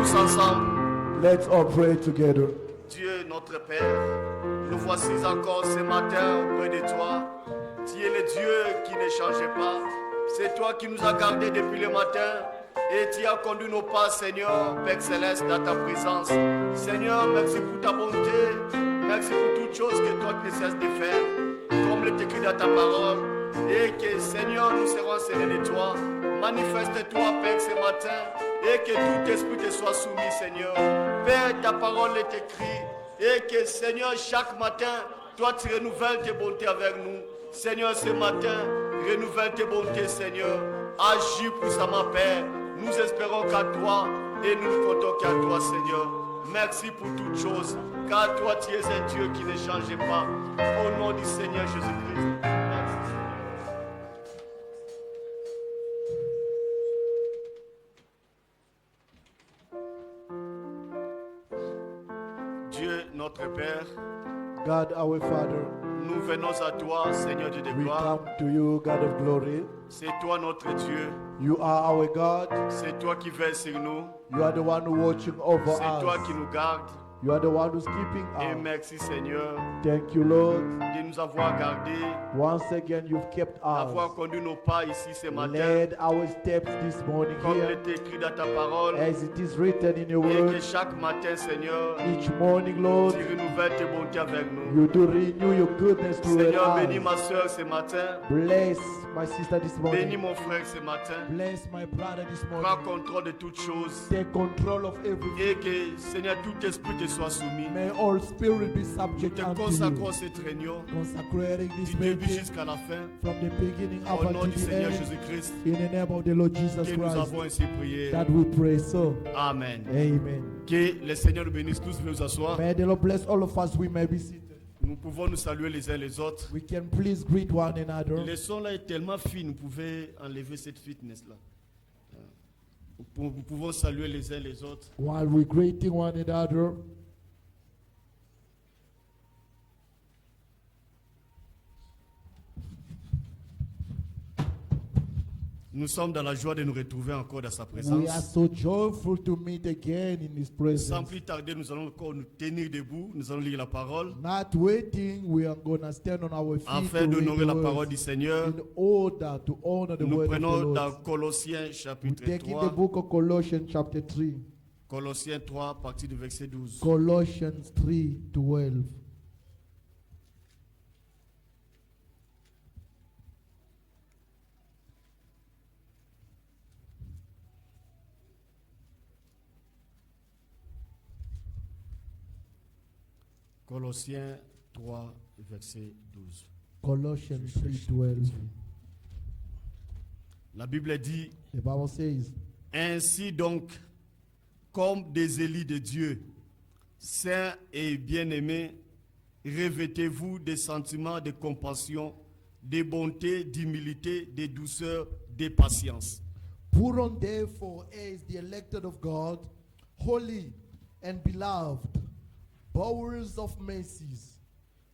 tous ensemble. Let's all pray together. Dieu notre Père, nous voici encore ce matin auprès de toi. Tu es le Dieu qui ne change pas. C'est toi qui nous as gardés depuis le matin et tu as conduit nos pas, Seigneur, Père Céleste, dans ta présence. Seigneur, merci pour ta bonté. Merci pour toutes choses que toi tu ne cesses de faire, comme le écrit dans ta parole. Et que, Seigneur, nous serons serrés de toi. Manifeste-toi, Père, ce matin. Et que tout esprit te soit soumis, Seigneur. Père, ta parole est écrite. Et que, Seigneur, chaque matin, toi, tu renouvelles tes bontés avec nous. Seigneur, ce matin, renouvelle tes bontés, Seigneur. Agis puissamment, Père. Nous espérons qu'à toi et nous ne comptons qu'à toi, Seigneur. Merci pour toutes choses, car toi, tu es un Dieu qui ne change pas. Au nom du Seigneur Jésus-Christ. Dieu, notre Père, God our Father, nous venons à toi, Seigneur Dieu de we gloire. come to you, God of glory. C'est toi notre Dieu. You are our God. C'est toi qui veilles sur nous. You are the one who watching over C'est toi us. qui nous gardes. You are the one who's keeping Et us. merci, Seigneur, Thank you, Lord. de nous avoir gardés, Once again, you've kept d'avoir us. conduit nos pas ici ce matin, Led our steps this morning comme il here, est écrit dans ta parole. as it is written in your Et que word. chaque matin, Seigneur, Each morning, Lord, tu renouvelles tes bontés avec nous. you do renew your goodness towards Seigneur, bénis us. ma soeur ce matin. Bless my sister this Bénis morning. mon frère ce matin. Bless my brother this Prends morning. contrôle de toutes choses. Take control of everything. Et que, Seigneur, tout esprit te soit soumis. May all spirit be Nous subject te unto consacrons you. cette réunion Consecrating this du début meeting jusqu'à la fin. from the beginning up Au nom until du the Seigneur end. Jésus-Christ, In the name of the Lord Jesus que nous Christ, avons ainsi prié. that we pray so. Amen. Amen. Que le Seigneur nous bénisse tous. Veuillez vous asseoir. May the Lord bless all of us. We may be seated. Nous pouvons nous saluer les uns les autres. We can please greet one another. Le son là est tellement fin, vous pouvez enlever cette fitness là. Nous pouvons saluer les uns les autres. While we greeting one another, Nous sommes dans la joie de nous retrouver encore dans sa we are présence. so joyful to meet again in His Sans presence. plus tarder, nous allons encore nous tenir debout. Nous allons lire la parole Not waiting, we are going to stand on our feet afin to read d'honorer the la parole words du Seigneur. in order to honor the Nous word of the prenons dans Lord. Colossiens We chapitre take in the 3. book of Colossians chapter 3. Colossiens 3, à partir du verset 12. Colossians 3:12. Colossiens 3, verset 12. Colossians 3:12. La Bible dit: The Bible says, ainsi donc, comme des élus de Dieu, saints et bien-aimés, revêtez-vous des sentiments de compassion, de bonté, d'humilité, de douceur, de patience. put on therefore as the elected of God, holy and beloved, bowels of mercies,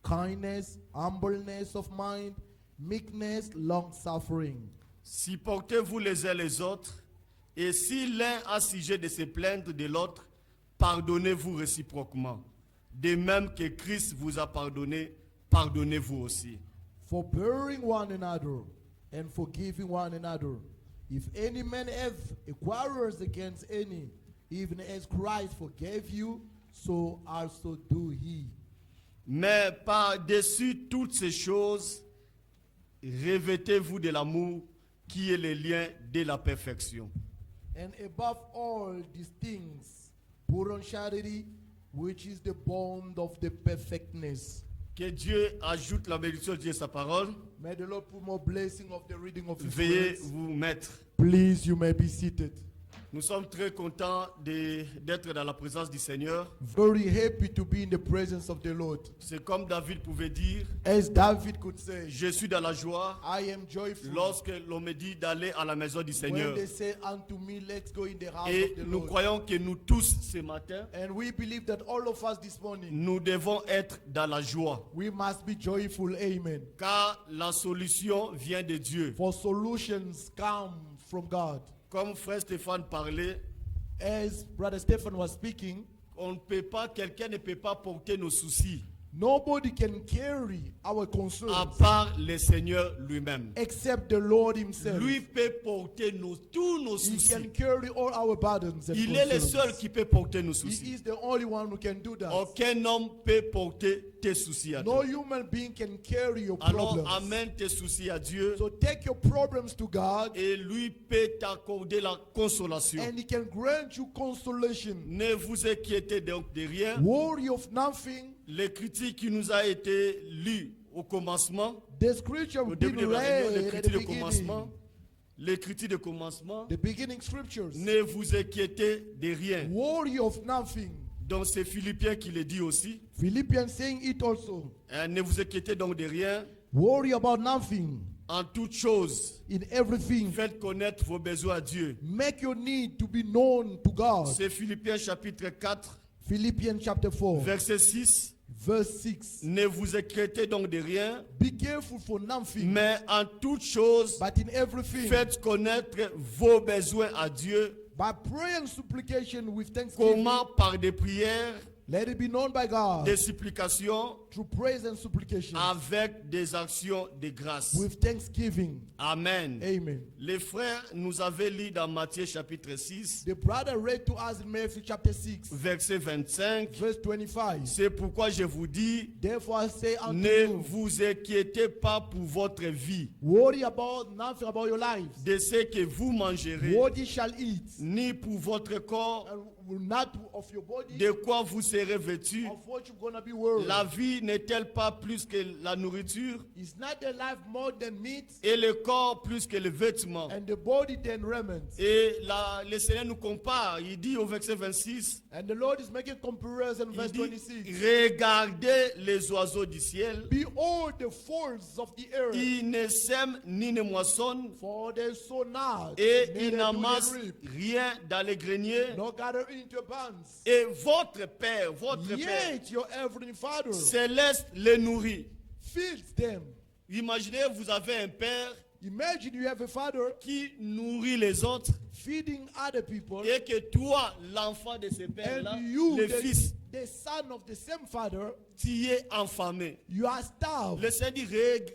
kindness, humbleness of mind, meekness, long-suffering. Supportez-vous les uns les autres, et si l'un a sujet de se plaindre de l'autre, pardonnez-vous réciproquement. De même que Christ vous a pardonné, pardonnez-vous aussi. Forbearing one another and forgiving one another. If any man have a quarrel against any, even as Christ forgave you, so also do he. Mais par-dessus toutes ces choses, revêtez-vous de l'amour qui est le lien de la perfection. And above all these things, put on charity, which is the bond of the perfectness. Que Dieu ajoute la bénédiction de sa parole. May the Lord put more blessing of the reading of His Veuillez words. vous mettre. Please, you may be seated. Nous sommes très contents d'être dans la présence du Seigneur. Very happy to be in the presence of the Lord. C'est comme David pouvait dire, As David could say, je suis dans la joie I am joyful lorsque l'on me dit d'aller à la maison du when Seigneur. they say unto me, let's go in the house Et of the nous Lord. croyons que nous tous ce matin, And we believe that all of us this morning, nous devons être dans la joie. we must be joyful. Amen. Car la solution vient de Dieu. For solutions come from God. Comme frère Stéphane parlait, as Brother Stephen was speaking, quelqu'un ne peut pas porter nos soucis nobody can carry our à concerns part le Seigneur lui-même. except the Lord himself. Lui peut porter tous nos He soucis. can carry all our burdens and Il est le seul concerns. qui peut porter nos He soucis. is the only one who can do that. Aucun homme peut porter tes soucis à No Dieu. human being can carry your Alors problems. amène tes soucis à Dieu So take your problems to God, et lui peut t'accorder la consolation. and he can grant you consolation. Ne vous inquiétez donc de rien. Worry of nothing. L'écriture qui nous a été lue au commencement, The scripture au will be début de la réunion, read at the l'écriture de beginning. commencement, l'écriture de commencement, The beginning scriptures. ne vous inquiétez de rien. Worry of nothing. Donc c'est Philippiens qui le dit aussi. Philippians saying it also. Ne vous inquiétez donc de rien. Worry about nothing. En toute chose, In everything, faites connaître vos besoins à Dieu. make your need to be known to God. C'est Philippiens chapitre 4, Philippians chapter 4, verset 6. verse 6. Ne vous inquiétez donc de rien, Be careful for nothing, mais en toute chose, but in everything, faites connaître vos besoins à Dieu. by prayer and supplication with thanksgiving, Comment? Par des prières, let it be known by God des supplications, through praise and supplication avec des actions de grâce. with thanksgiving. Amen. Amen. Les frères nous avaient lu dans Matthieu chapitre 6, The brother read to us in Matthew chapter 6, verset 25. verse 25. C'est pourquoi je vous dis, Therefore I say unto ne you, vous inquiétez pas pour votre vie, worry about nothing about your lives, de ce que vous mangerez, what ye shall eat, ni pour votre corps, and will not of your body, de quoi vous serez vêtus. of what you're gonna be worried. La vie n'est-elle pas plus que la nourriture, Is not the life more than meat, et le corps plus que le vêtement? and the body than raiment? Et le Seigneur nous compare, il dit au verset 26, And the Lord is making comparison, il verse dit, 26. regardez les oiseaux du ciel, Behold the folds of the earth, ils ne sèment ni ne moissonnent, for they sow not, et neither ils do n'amassent they reap, rien dans les greniers. nor gather into barns. Et votre Père Yet your heavenly Father céleste les nourrit. feeds them. Imaginez, vous avez un Père Imagine you have a father qui nourrit les autres feeding other people, et que toi, l'enfant de ce Père-là, and you, le fils, the son of the same father, tu es affamé. you are starved. Le Seigneur dit,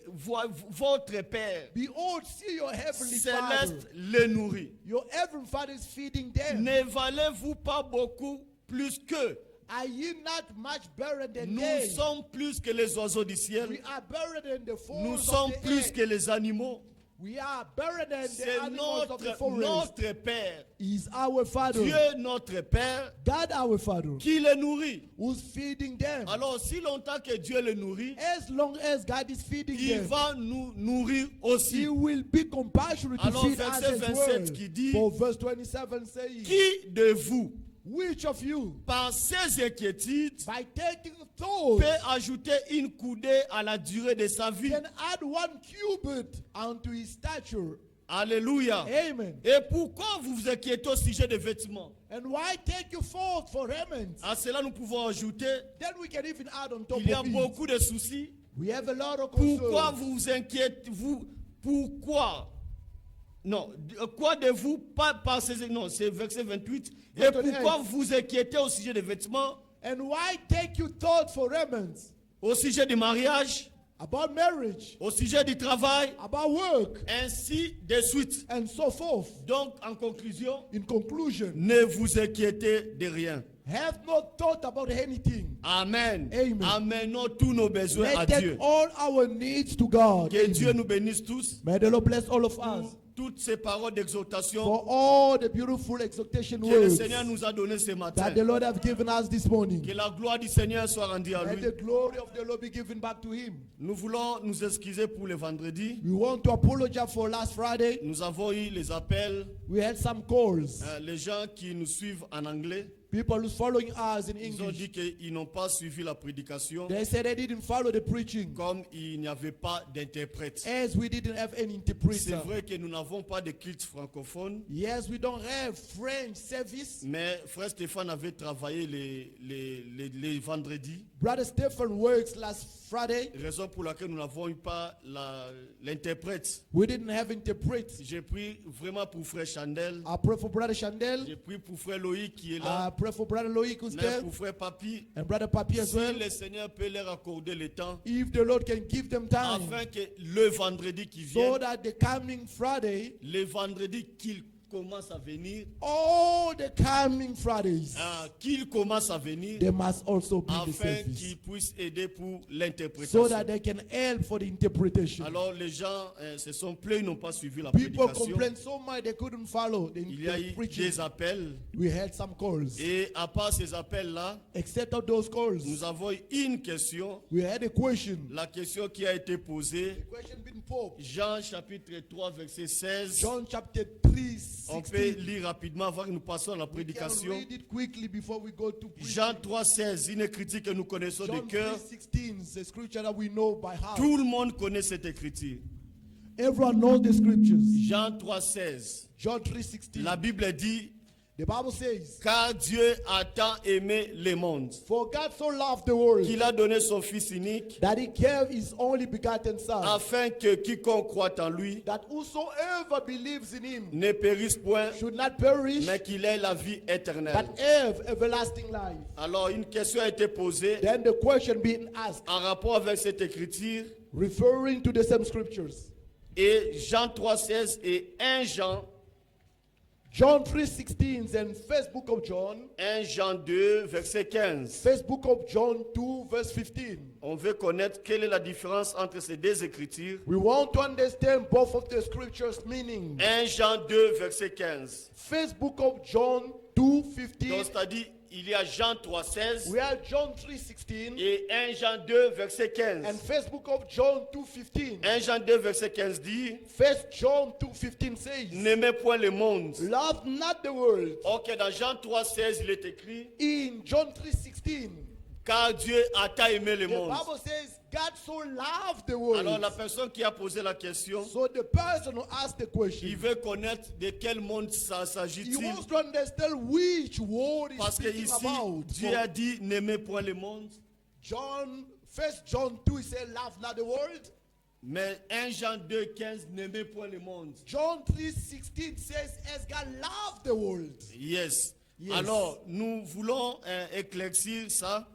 votre Père Behold, see your heavenly Father. céleste les nourrit. Your heavenly Father is feeding them. Ne valez-vous pas beaucoup plus qu'eux? Are ye not much better than Nous they? sommes plus que les oiseaux du We ciel. are better than the Nous fowls sommes of the plus air. que les animaux. We are better than C'est the animals of the forest. notre Père. He is our Father. Dieu, notre Père, God, our Father, qui les nourrit. who's feeding them. Alors, si longtemps que Dieu les nourrit, As long as God is feeding il them, va nous nourrir He aussi. will be compassionate to Alors, feed us verset as 27 well. qui dit, For verse 27 says, Qui de vous, which of you, par ses inquiétudes, by taking thought, peut ajouter une coudée à la durée de sa vie? can add one cubit unto his stature? Alléluia. Amen. Et pourquoi vous vous inquiétez au sujet des vêtements? And why take you forth for raiment? À cela, nous pouvons ajouter, Then we can even add on top il y a of it. beaucoup de soucis. We have a lot of Pourquoi concerns. vous vous inquiétez, pourquoi? Non, quoi de vous, pas ces, non, c'est verset 28. Et Verset pourquoi 28. vous vous inquiétez au sujet des vêtements, And why take you thought for raiment? au sujet du mariage, About marriage, au sujet du travail, about work, ainsi de suite. and so forth. Donc, en conclusion, In conclusion, ne vous inquiétez de rien. have not thought about anything. Amen. Amen. Amenons tous nos besoins à Let's take Dieu. all our needs to God. Que Amen. Dieu nous bénisse tous. May the Lord bless all of us Toutes ces paroles d'exhortation for all the beautiful exhortation que le words Seigneur nous a données ce matin. that the Lord have given us this morning. Que la gloire du Seigneur soit rendue à May lui. the glory of the Lord be given back to Him. Nous voulons nous excuser pour le vendredi. We want to apologize for last Friday. Nous avons eu les appels, We had some calls. les gens qui nous suivent en anglais. People who's following us in Ils ont dit English, qu'ils n'ont pas suivi la prédication they said they didn't follow the preaching comme il n'y avait pas d'interprète. as we didn't have any C'est interpreter. vrai que nous n'avons pas de culte francophone, Yes, we don't have French service. mais frère Stéphane avait travaillé les vendredis, Brother Stephen works last Friday. raison pour laquelle nous n'avons eu pas l'interprète. We didn't have interpret. J'ai pris vraiment pour frère Chandel, I pray for Brother Chandel. j'ai pris pour frère Loïc qui est I là, pray for Brother Loïc who's mais there. pour frère Papi. And Brother Papi as Si well. le Seigneur peut leur accorder le temps, If the Lord can give them time, afin que le vendredi qui so vient, that the coming Friday, le vendredi qu'il commence à venir, all the coming Fridays, qu'il commence à venir, there must also be the afin service, qu'il puisse aider pour so l'interprétation. that they can help for the interpretation. Alors les gens se sont plaints, ils n'ont pas suivi la People prédication. complained so much they couldn't follow Il y a the eu preaching. des appels, We had some calls. et à part ces appels-là, Except of those calls, nous avons eu une question, we had a question. la question qui a été posée, The question being posed. Jean chapitre 3 verset 16. John chapter 3, On peut 16. lire rapidement avant que nous passions à la We can prédication. read it quickly before we go to preaching. Jean 3, 16, une écriture que nous connaissons de John cœur. 3:16, a scripture that we know by heart. Tout le monde connaît cette écriture. Everyone knows the scriptures. Jean 3, 16. John 3:16. La Bible dit, The Bible says, car Dieu a tant aimé le monde, "For God so loved the world qu'il a donné son Fils unique, that He gave His only begotten Son, afin que quiconque croit en lui that whosoever believes in Him ne périsse point, should not perish, mais qu'il ait la vie éternelle. but have everlasting life." Alors une question a été posée Then the question being asked, en rapport avec cette écriture, referring to the same scriptures, et Jean 3, 16 et 1 Jean, John 3:16 and first book of John, 1 Jean 2, verset 15. first book of John 2 verse 15. On veut connaître quelle est la différence entre ces deux écritures. We want to understand both of the scriptures' meaning. 1 Jean 2, verset 15. First book of John 2:15. Donc, c'est-à-dire, il y a Jean 3, 16 We have John 3:16 et 1 Jean 2, verset 15. and first book of John 2:15. 1 Jean 2, verset 15 dit, First John 2:15 says, n'aimez point le monde. "Love not the world." Ok, dans Jean 3, 16, il est écrit, In John 3:16, car Dieu a tant aimé le the monde. Bible says God so loved the Alors, world. la personne qui a posé la question, So the person who asked the il question, veut connaître de quel monde he s'agit-il. wants to understand which world is Parce que speaking ici, about. Dieu a dit, n'aimez point le monde. First John 2 he said, "Love not the world." Mais 1 Jean 2, 15, n'aimez point le monde. John 3:16 says, "As God loved the world." Yes. Yes. Alors, nous voulons éclaircir ça.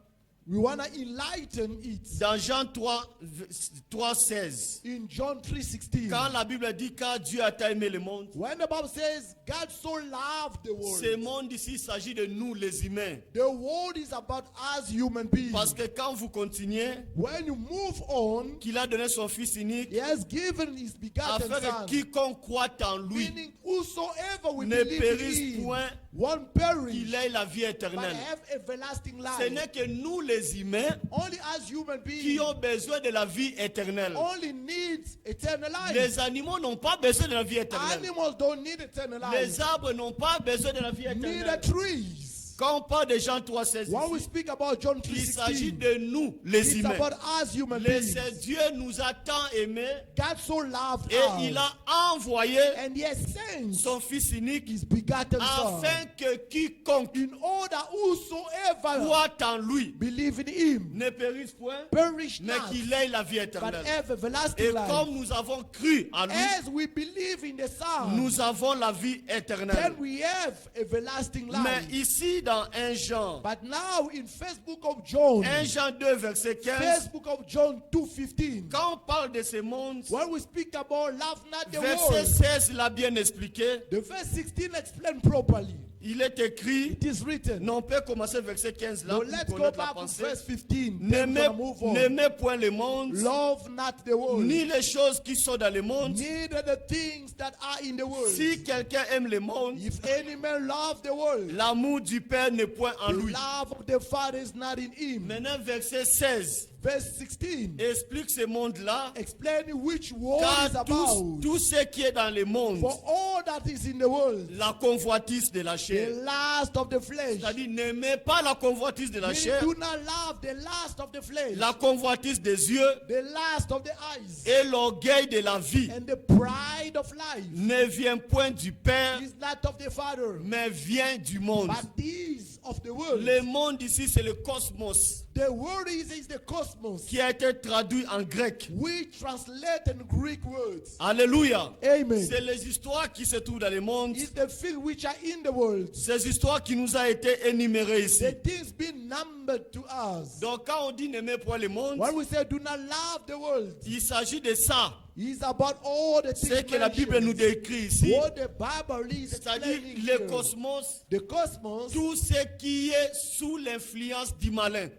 We want to enlighten it. Dans Jean 3, 16, In John 3:16, quand la Bible dit car Dieu a tant aimé le monde, when the Bible says God so loved the world, ce monde ici, il s'agit de nous les humains. the world is about us human beings. Parce que quand vous continuez, When you move on, qu'il a donné son Fils unique, He has given His begotten afin que Son, quiconque croit en lui meaning whosoever will ne believe périsse in Him point, won't perish, qu'il ait la vie but éternelle. have everlasting Ce life. n'est que nous les humains Only as human qui beings ont besoin de la vie éternelle. only needs eternal life. Les animaux n'ont pas besoin de la vie éternelle. Animals don't need eternal life. Les arbres n'ont pas besoin de la vie Neither éternelle. trees. Quand on parle de Jean 3, 16, When we ici, speak about John il s'agit 3:16, de nous, les it's humains. about us human Les beings. Dieu nous a tant aimés God so loved et us, il a envoyé and He has sent son Fils unique His begotten Son, afin que quiconque in order whosoever croit en lui believe in Him ne périsse point, perish mais not, qu'il ait la vie but éternelle. have everlasting Et life. comme nous avons cru en lui, As we believe in the Son, nous avons la vie éternelle. then we have everlasting Mais life. ici dans 1 Jean, But now in first book of John, 1 Jean 2, verset 15, first book of John 2:15, quand on parle de ce monde, when we speak about love not the verset world, 16 l'a bien expliqué. the verse 16 explained properly. Il est écrit, It is written. non, on peut commencer verset 15 là Now pour let's go connaître la back to pensée. verse 15. Then we're gonna move on. N'aimez point le monde, Love not the world, ni les choses qui sont dans le monde. neither the things that are in the world. Si quelqu'un aime le monde, If any man love the world, l'amour du Père n'est point en the lui. love of the Father is not in him. Maintenant, verset 16. verse 16, explique ce monde-là, explaining which world car is about. tout ce qui est dans le monde, For all that is in the world, la convoitise de la the chair. lust of the flesh. C'est-à-dire, n'aimez pas la convoitise de la Meaning, chair, do not love the lust of the flesh, la convoitise des yeux the lust of the eyes, et l'orgueil de la vie and the pride of life. ne vient point du Père, Is not of the Father, mais vient du monde. but these of the world. Le monde ici, c'est le cosmos The word is the cosmos, qui a été traduit en grec. we translate in Greek words. Alléluia. Amen. C'est les histoires qui se trouvent dans le monde, It's the things which are in the world, ces histoires qui nous ont été énumérées ici. the things being numbered to us. Donc quand on dit n'aimez point le monde, When we say do not love the world, il s'agit de ça. it's about all the C'est things que la Bible nous mentioned. décrit ici. What the Bible is C'est-à-dire explaining le here. cosmos, The cosmos, tout ce qui est sous l'influence du malin.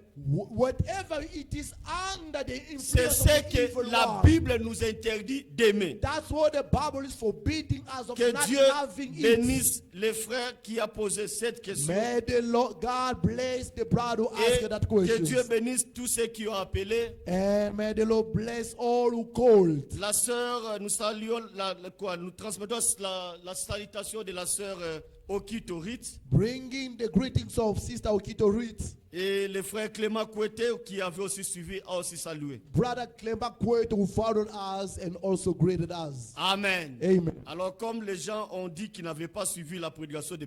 whatever it is under the C'est influence ce of the que evil la one. Bible nous interdit d'aimer. That's what the Bible is forbidding us of Que not Dieu loving it. bénisse les frères qui a posé cette question. May the Lord God bless the brother who Et asked that que Dieu question. bénisse tous ceux qui ont appelé. And may the Lord bless all who called. La sœur, nous saluons, nous transmettons la salutation de la sœur Okito Ritz Bringing the greetings of Sister Okito Ritz. et le frère Clément Kouete qui avait aussi suivi a aussi salué. Brother Clement Kwet who followed us and also greeted us. Amen. Amen. Alors comme les gens ont dit qu'ils n'avaient pas suivi la prédication de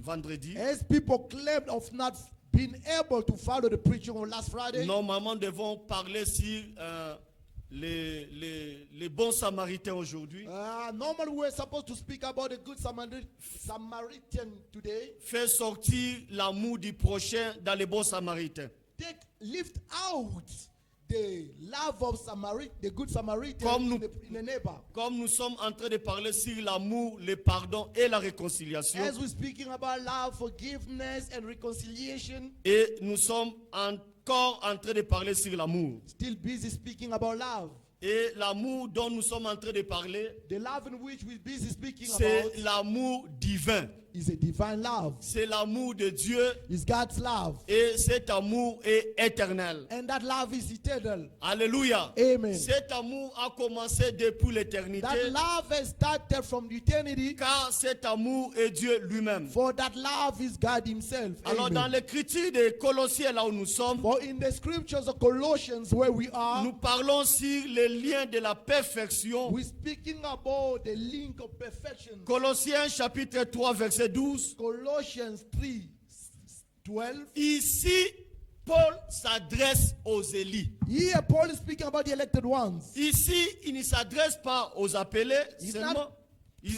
vendredi, As people claimed of not being able to follow the preaching on last Friday, normalement nous devons parler sur les bons samaritains aujourd'hui. normally we're supposed to speak about the good Samaritan today. Faire sortir l'amour du prochain dans les bons samaritains. Lift out the love of the good Samaritan Comme in the neighbor. Comme nous sommes en train de parler sur l'amour, le pardon et la réconciliation, As we're speaking about love, forgiveness, and reconciliation, et nous sommes encore en train de parler sur l'amour. still busy speaking about love. Et l'amour dont nous sommes en train de parler, The love in which we're busy speaking c'est about l'amour divin. is a divine love. C'est l'amour de Dieu It's God's love. et cet amour est éternel. And that love is eternal. Alléluia. Amen. Cet amour a commencé depuis l'éternité, That love has started from eternity, car cet amour est Dieu lui-même. for that love is God himself. Alors dans Amen. l'écriture de Colossiens, là où nous sommes, For in the scriptures of Colossians where we are, nous parlons sur le lien de la perfection. we're speaking about the link of perfection. Colossiens chapitre 3 verset 12. Colossians 3:12. Ici, Paul s'adresse aux élus. Here Paul is speaking about the elected ones. Ici, il ne s'adresse pas aux appelés He's seulement, not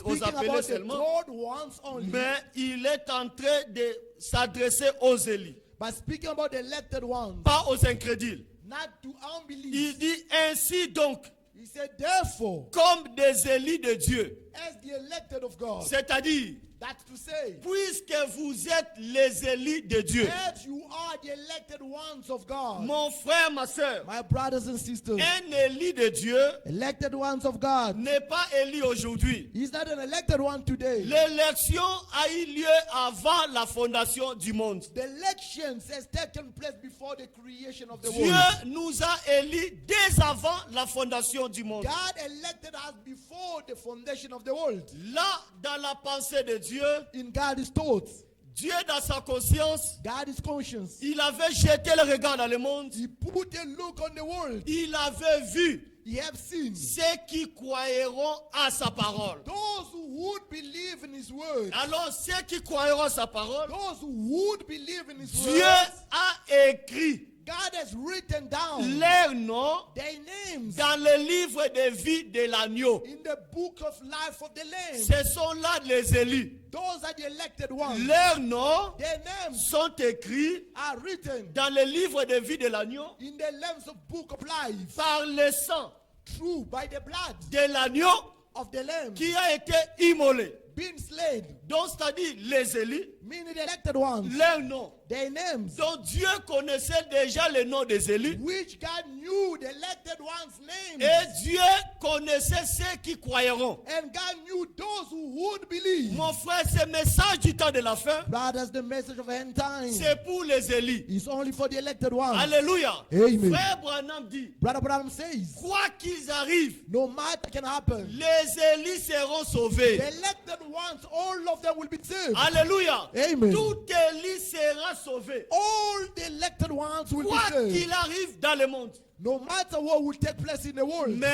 aux Speaking appelés about the seulement, called ones only, mais il est en train de s'adresser aux élus, but speaking about the elected ones, pas aux incrédules. not to unbelief. Il dit ainsi donc, He said, therefore, comme des élus de Dieu, as the elected of God, c'est-à-dire, that's to say, puisque vous êtes les élus de Dieu, as you are the elected ones of God, mon frère, ma soeur, my brothers and sisters, un élu de Dieu elected ones of God, n'est pas élu aujourd'hui. he's not an elected one today. L'élection a eu lieu avant la fondation du monde. The elections has taken place before the creation of the Dieu world. nous a élus dès avant la fondation du monde. God elected us before the foundation of the world. Là, dans la pensée de Dieu, In God's thoughts, Dieu dans sa conscience, God's conscience, il avait jeté le regard dans le monde. he put a look on the world. Il avait vu He have seen ceux qui croiront à sa parole. those who would believe in his word. Alors, ceux qui croiront à sa parole, Those who would believe in his Dieu word. a écrit God has written down leurs noms their names dans le livre de vie de l'agneau. in the book of life of the Lamb. Ce sont là les élus. Those are the elected ones. Leurs noms Their names sont écrits are written dans le livre de vie de l'agneau in the Lamb's book of life, par le sang through by the blood de l'agneau of the Lamb qui a été immolé. been slain, Donc, c'est-à-dire les élus, meaning the elected ones, leurs noms. their names, Donc, Dieu connaissait déjà les noms des élus. which God knew the elected ones' names. Et Dieu connaissait ceux qui croiront. And God knew those who would believe. Mon frère, ce message du temps de la fin, Brothers, the message of end time c'est pour les élus. is only for the elected ones. Alléluia. Amen. Frère Branham dit, Brother Branham says, quoi qu'ils arrivent, no matter can happen, les élus seront sauvés. the elected ones, all of them will be saved. Alléluia. Amen. Tout élu sera sauvé. All the elected ones will Quoi be saved. qu'il arrive dans le monde. No matter what will take place in the world. Mais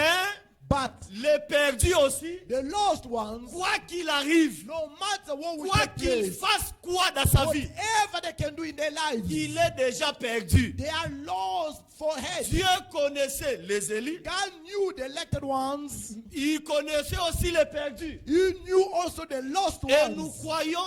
But les perdus aussi, the lost ones, quoi qu'il arrive, no matter what will quoi take qu'il place, fasse quoi dans sa vie, whatever they can do in their lives, il est déjà perdu. they are lost for head. Dieu connaissait les élus. God knew the elected ones. Il connaissait aussi les perdus. He knew also the lost Et nous ones. croyons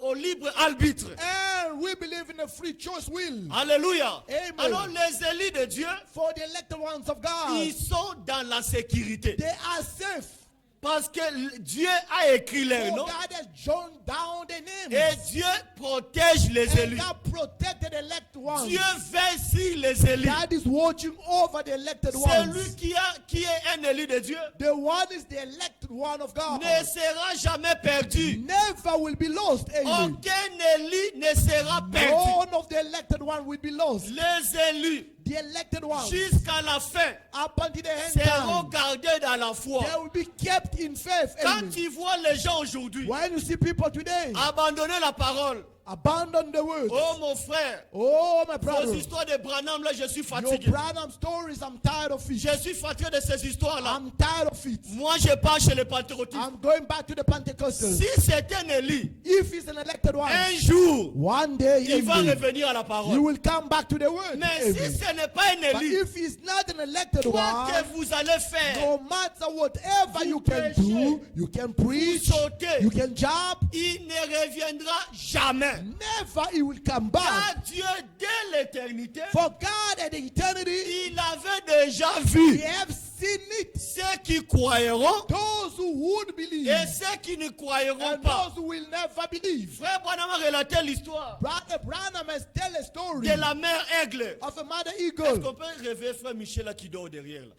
au libre arbitre. And we believe in a free choice will. Alléluia. Amen. Alors les élus de Dieu, For the elected ones of God, ils sont dans la sécurité. they are safe. Parce que Dieu a écrit leur For nom. God has drawn down their Et names. Dieu protège les And élus. God protected the elected ones. Dieu veille sur les élus. God is watching over the elected Celui ones. qui est un élu de Dieu The one is the elected one of God. ne sera jamais perdu. Never will be lost. Amen. Aucun élu ne sera perdu. None of the elected one will be lost. Les élus, The elected ones, jusqu'à la fin, up until the end seront time, gardés dans la foi. they will be kept in faith. Quand Amen. tu vois les gens aujourd'hui When you see people today abandonner la parole, abandon the word, oh mon frère, oh my vos brother, histoires de Branham là, je suis your fatigué. Branham stories, I'm tired of it. Je suis fatigué de ces histoires là. I'm tired of it. Moi, je pars chez les pentecôtistes. I'm going back to the Pentecostals. Si c'est un élu, If he's an elected one, un jour, one day il va amen, revenir à la you parole. will come back to the word. Mais Amen. si ce n'est pas un But élu, if he's not an elected quoi one, que vous allez faire, no matter whatever Vous you can prêchez, do, you can preach, sautez, you can jump, il ne reviendra jamais. never he will come Car back. Dieu, dès l'éternité, For God at eternity, il avait déjà vu we have seen it. ceux qui croiront Those who would believe et ceux qui ne croiront and pas. those who will never believe. Frère Branham a relaté l'histoire Brother Branham has tell a story de la mère aigle. of a mother Est-ce eagle. qu'on peut rêver frère Michel là qui dort derrière là?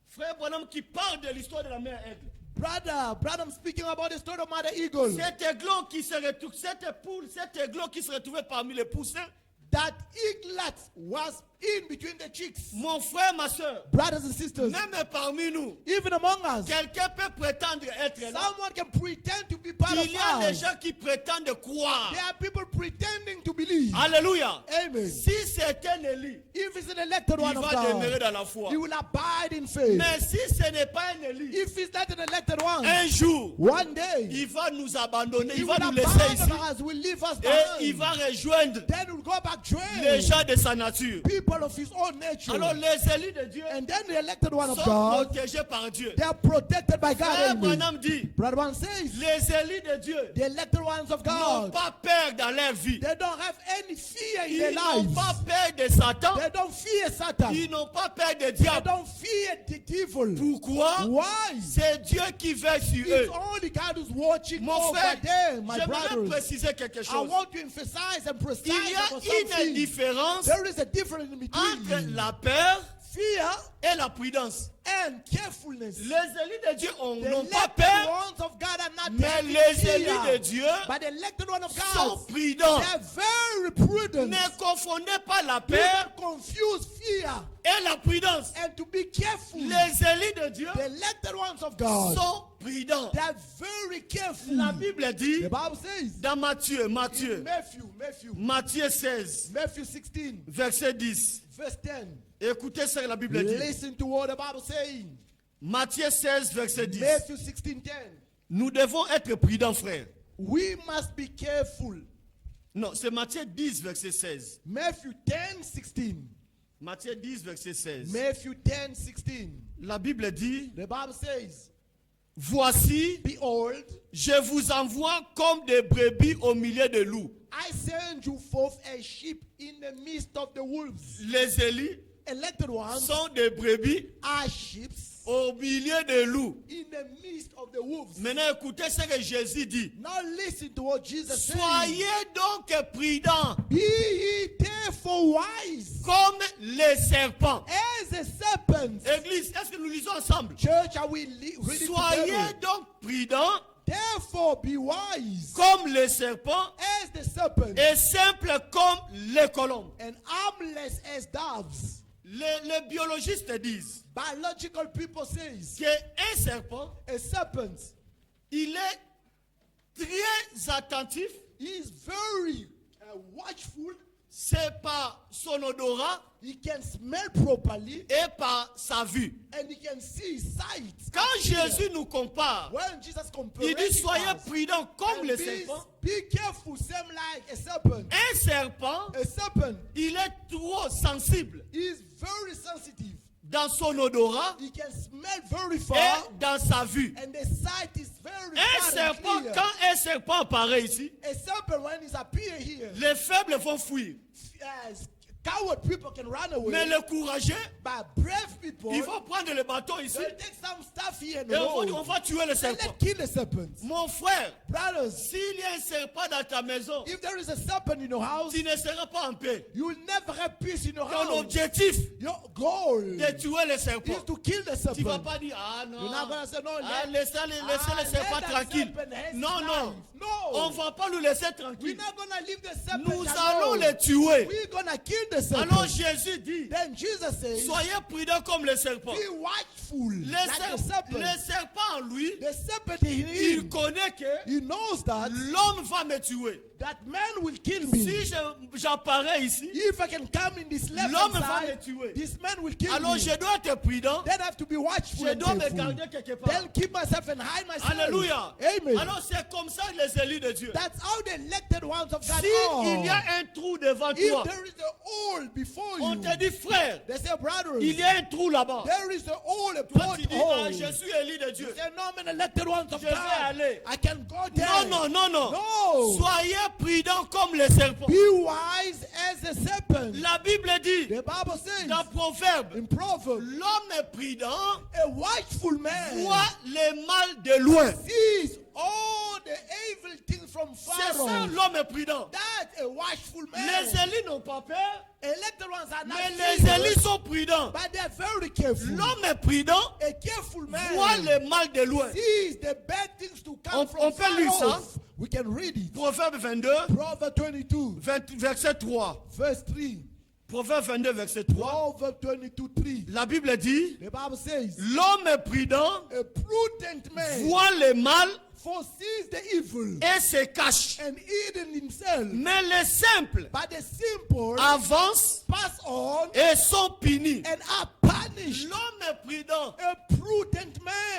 Frère Branham qui parle de l'histoire de la mère aigle. Brother Branham speaking about the story of mother eagle. Cet aiglon qui se retrouve, cette poule, cet aiglon qui se retrouvait parmi les poussins. That eaglet was in between the chicks. Mon frère, ma soeur, Brothers and sisters, même parmi nous, even among us, quelqu'un peut prétendre être là. someone can pretend to be part of Il y a des us. gens qui prétendent croire. There are people pretending to believe. Alléluia. Amen. Si c'est un élu, If it's an elected il one of va demeurer God, dans la foi. he will abide in faith. Mais si ce n'est pas un élu, If he's not an elected one, un jour, one day, il va nous abandonner, he il will va nous laisser abandon ici us, will leave us et il behind. va rejoindre Then we'll go back les trained. gens de sa nature. People of his own nature. Alors les élus de Dieu And then the elected one of sont God, protégés par Dieu. they are protected by God. Frère Amen. Branham dit, Brother One says, les élus de Dieu the elected ones of n'ont God, pas peur dans leur vie. they don't have any fear in their Ils n'ont lives. pas peur de Satan. They don't fear Satan. Ils n'ont pas peur de They diable. don't fear the devil. Pourquoi? Why? C'est Dieu qui veille sur It's eux. only God who's watching Mon over frère, them, my j'aimerais brothers. préciser quelque I chose. want to emphasize and Il precise y a about une something. différence There is a difference in entre between la peur fear et la prudence. and carefulness. Les élus de Dieu The n'ont pas elected peur, ones of God are not mais having les élus de fear. Dieu But the elected one of sont God, prudents. they are very prudent. Ne confondez pas la Do peur not confuse fear et la prudence. and to be careful. Les élus de Dieu The elected ones of God, sont prudents. they are very careful. La Bible dit The Bible says dans Matthieu, in Matthieu 16, Matthew 16, verset 10. verse 10. Écoutez ce que la Bible dit. Listen to what the Bible says. Matthieu 16, verset 10. Matthew 16:10. Nous devons être prudents, frères. We must be careful. Non, c'est Matthieu 10, verset 16. Matthew 10:16. Matthieu 10, verset 16. Matthew 10:16. La Bible dit, The Bible says, voici, behold, je vous envoie comme des brebis au milieu de loups. I send you forth as sheep in the midst of the wolves. Les élus Elected ones sont des brebis are sheep au milieu des loups. in the midst of the wolves. Maintenant, écoutez ce que Jésus dit. Now listen to what Jesus said. Soyez donc prudents Be ye therefore wise comme les serpents. as the serpents. Église, est-ce que nous lisons ensemble? Church, are we reading Soyez together? donc prudents Therefore be wise comme les serpents as the serpents et simples comme les colombes. and harmless as doves. Les biologistes disent Biological people says qu'un serpent, a serpent il est très attentif. is very watchful. C'est par son odorat He can smell properly et par sa vue. and he can see sight. Quand Jésus nous compare, When Jesus compares, il dit soyez prudents comme and les serpents. be careful, same like a serpent. Un serpent, A serpent il est trop sensible is very sensitive. dans son odorat He can smell very et far, dans sa vue. and the sight is very Un far and serpent, clear. quand un serpent apparaît ici, A serpent, when it appears here, les faibles vont fuir. coward people can run away, Mais les courageux, but brave people, ils vont prendre le bâton ici they'll take some stuff here and et on roll. va tuer le And serpent. let's kill the serpents. Mon frère, Brothers, s'il y a un serpent dans ta maison, if there is a serpent in your house, tu ne seras pas en paix. you will never have peace in your Ton house. objectif Your goal de tuer le is serpent. to kill the Tu ne vas serpent. pas dire, ah non, You're not going to say, no, ah, let, laissez le serpent let that tranquille. serpent have Non, his non, life. on No. ne va pas nous laisser We're tranquille. not going to leave the serpent Nous allons alone. les tuer. We're going to kill the Alors serpent. Jésus dit, Then Jesus says, soyez prudents comme les serpents. be watchful Le like the serpent. serpent en lui, The serpent in il him, connaît que he knows that l'homme va me tuer. that man will kill me. Si j'apparais ici, If I can come in this left l'homme va me side, tuer. this man will kill Alors me. je dois être prudent. Then I have to be watchful Je and dois me careful. garder quelque part. Then keep myself and hide myself. Alléluia. Amen. Alors c'est comme ça les élus de Dieu. That's how the elected ones of God Si il y a are. un trou devant If toi, there is a hole before on you, te dit frère, they say, brothers, il y a un trou là-bas. there is a hole, a Toi tu dis, ah, pothole. je suis élu de Dieu. You say, no, I'm an elected ones of Je vais God. aller. I can go there. Non, non, non, non. No. Soyez prudents comme les serpents. Be wise as a serpent. La Bible dit, The Bible says dans Proverbe, in Proverbs, l'homme est prudent, a watchful man voit les mal de loin. sees all the evil things from C'est far ça off. l'homme est prudent. That's a watchful man. Les élus n'ont pas peur, Elected ones are not mais les fearful, élus sont prudents. but they're very careful. L'homme est prudent, A careful man voit le mal de loin. sees the bad things to come On from peut lire far ça. off. We can read it. Proverbe 22, Proverbs 22, verset 3. verse 3. Proverbe 22, verset 3. Proverbs 22, 3. La Bible dit, The Bible says, l'homme est prudent, a prudent man voit le mal foresees the evil et se cache. and hidden himself. Mais les simples But the simple avancent pass on et sont punis. and are punished. L'homme est prudent, A prudent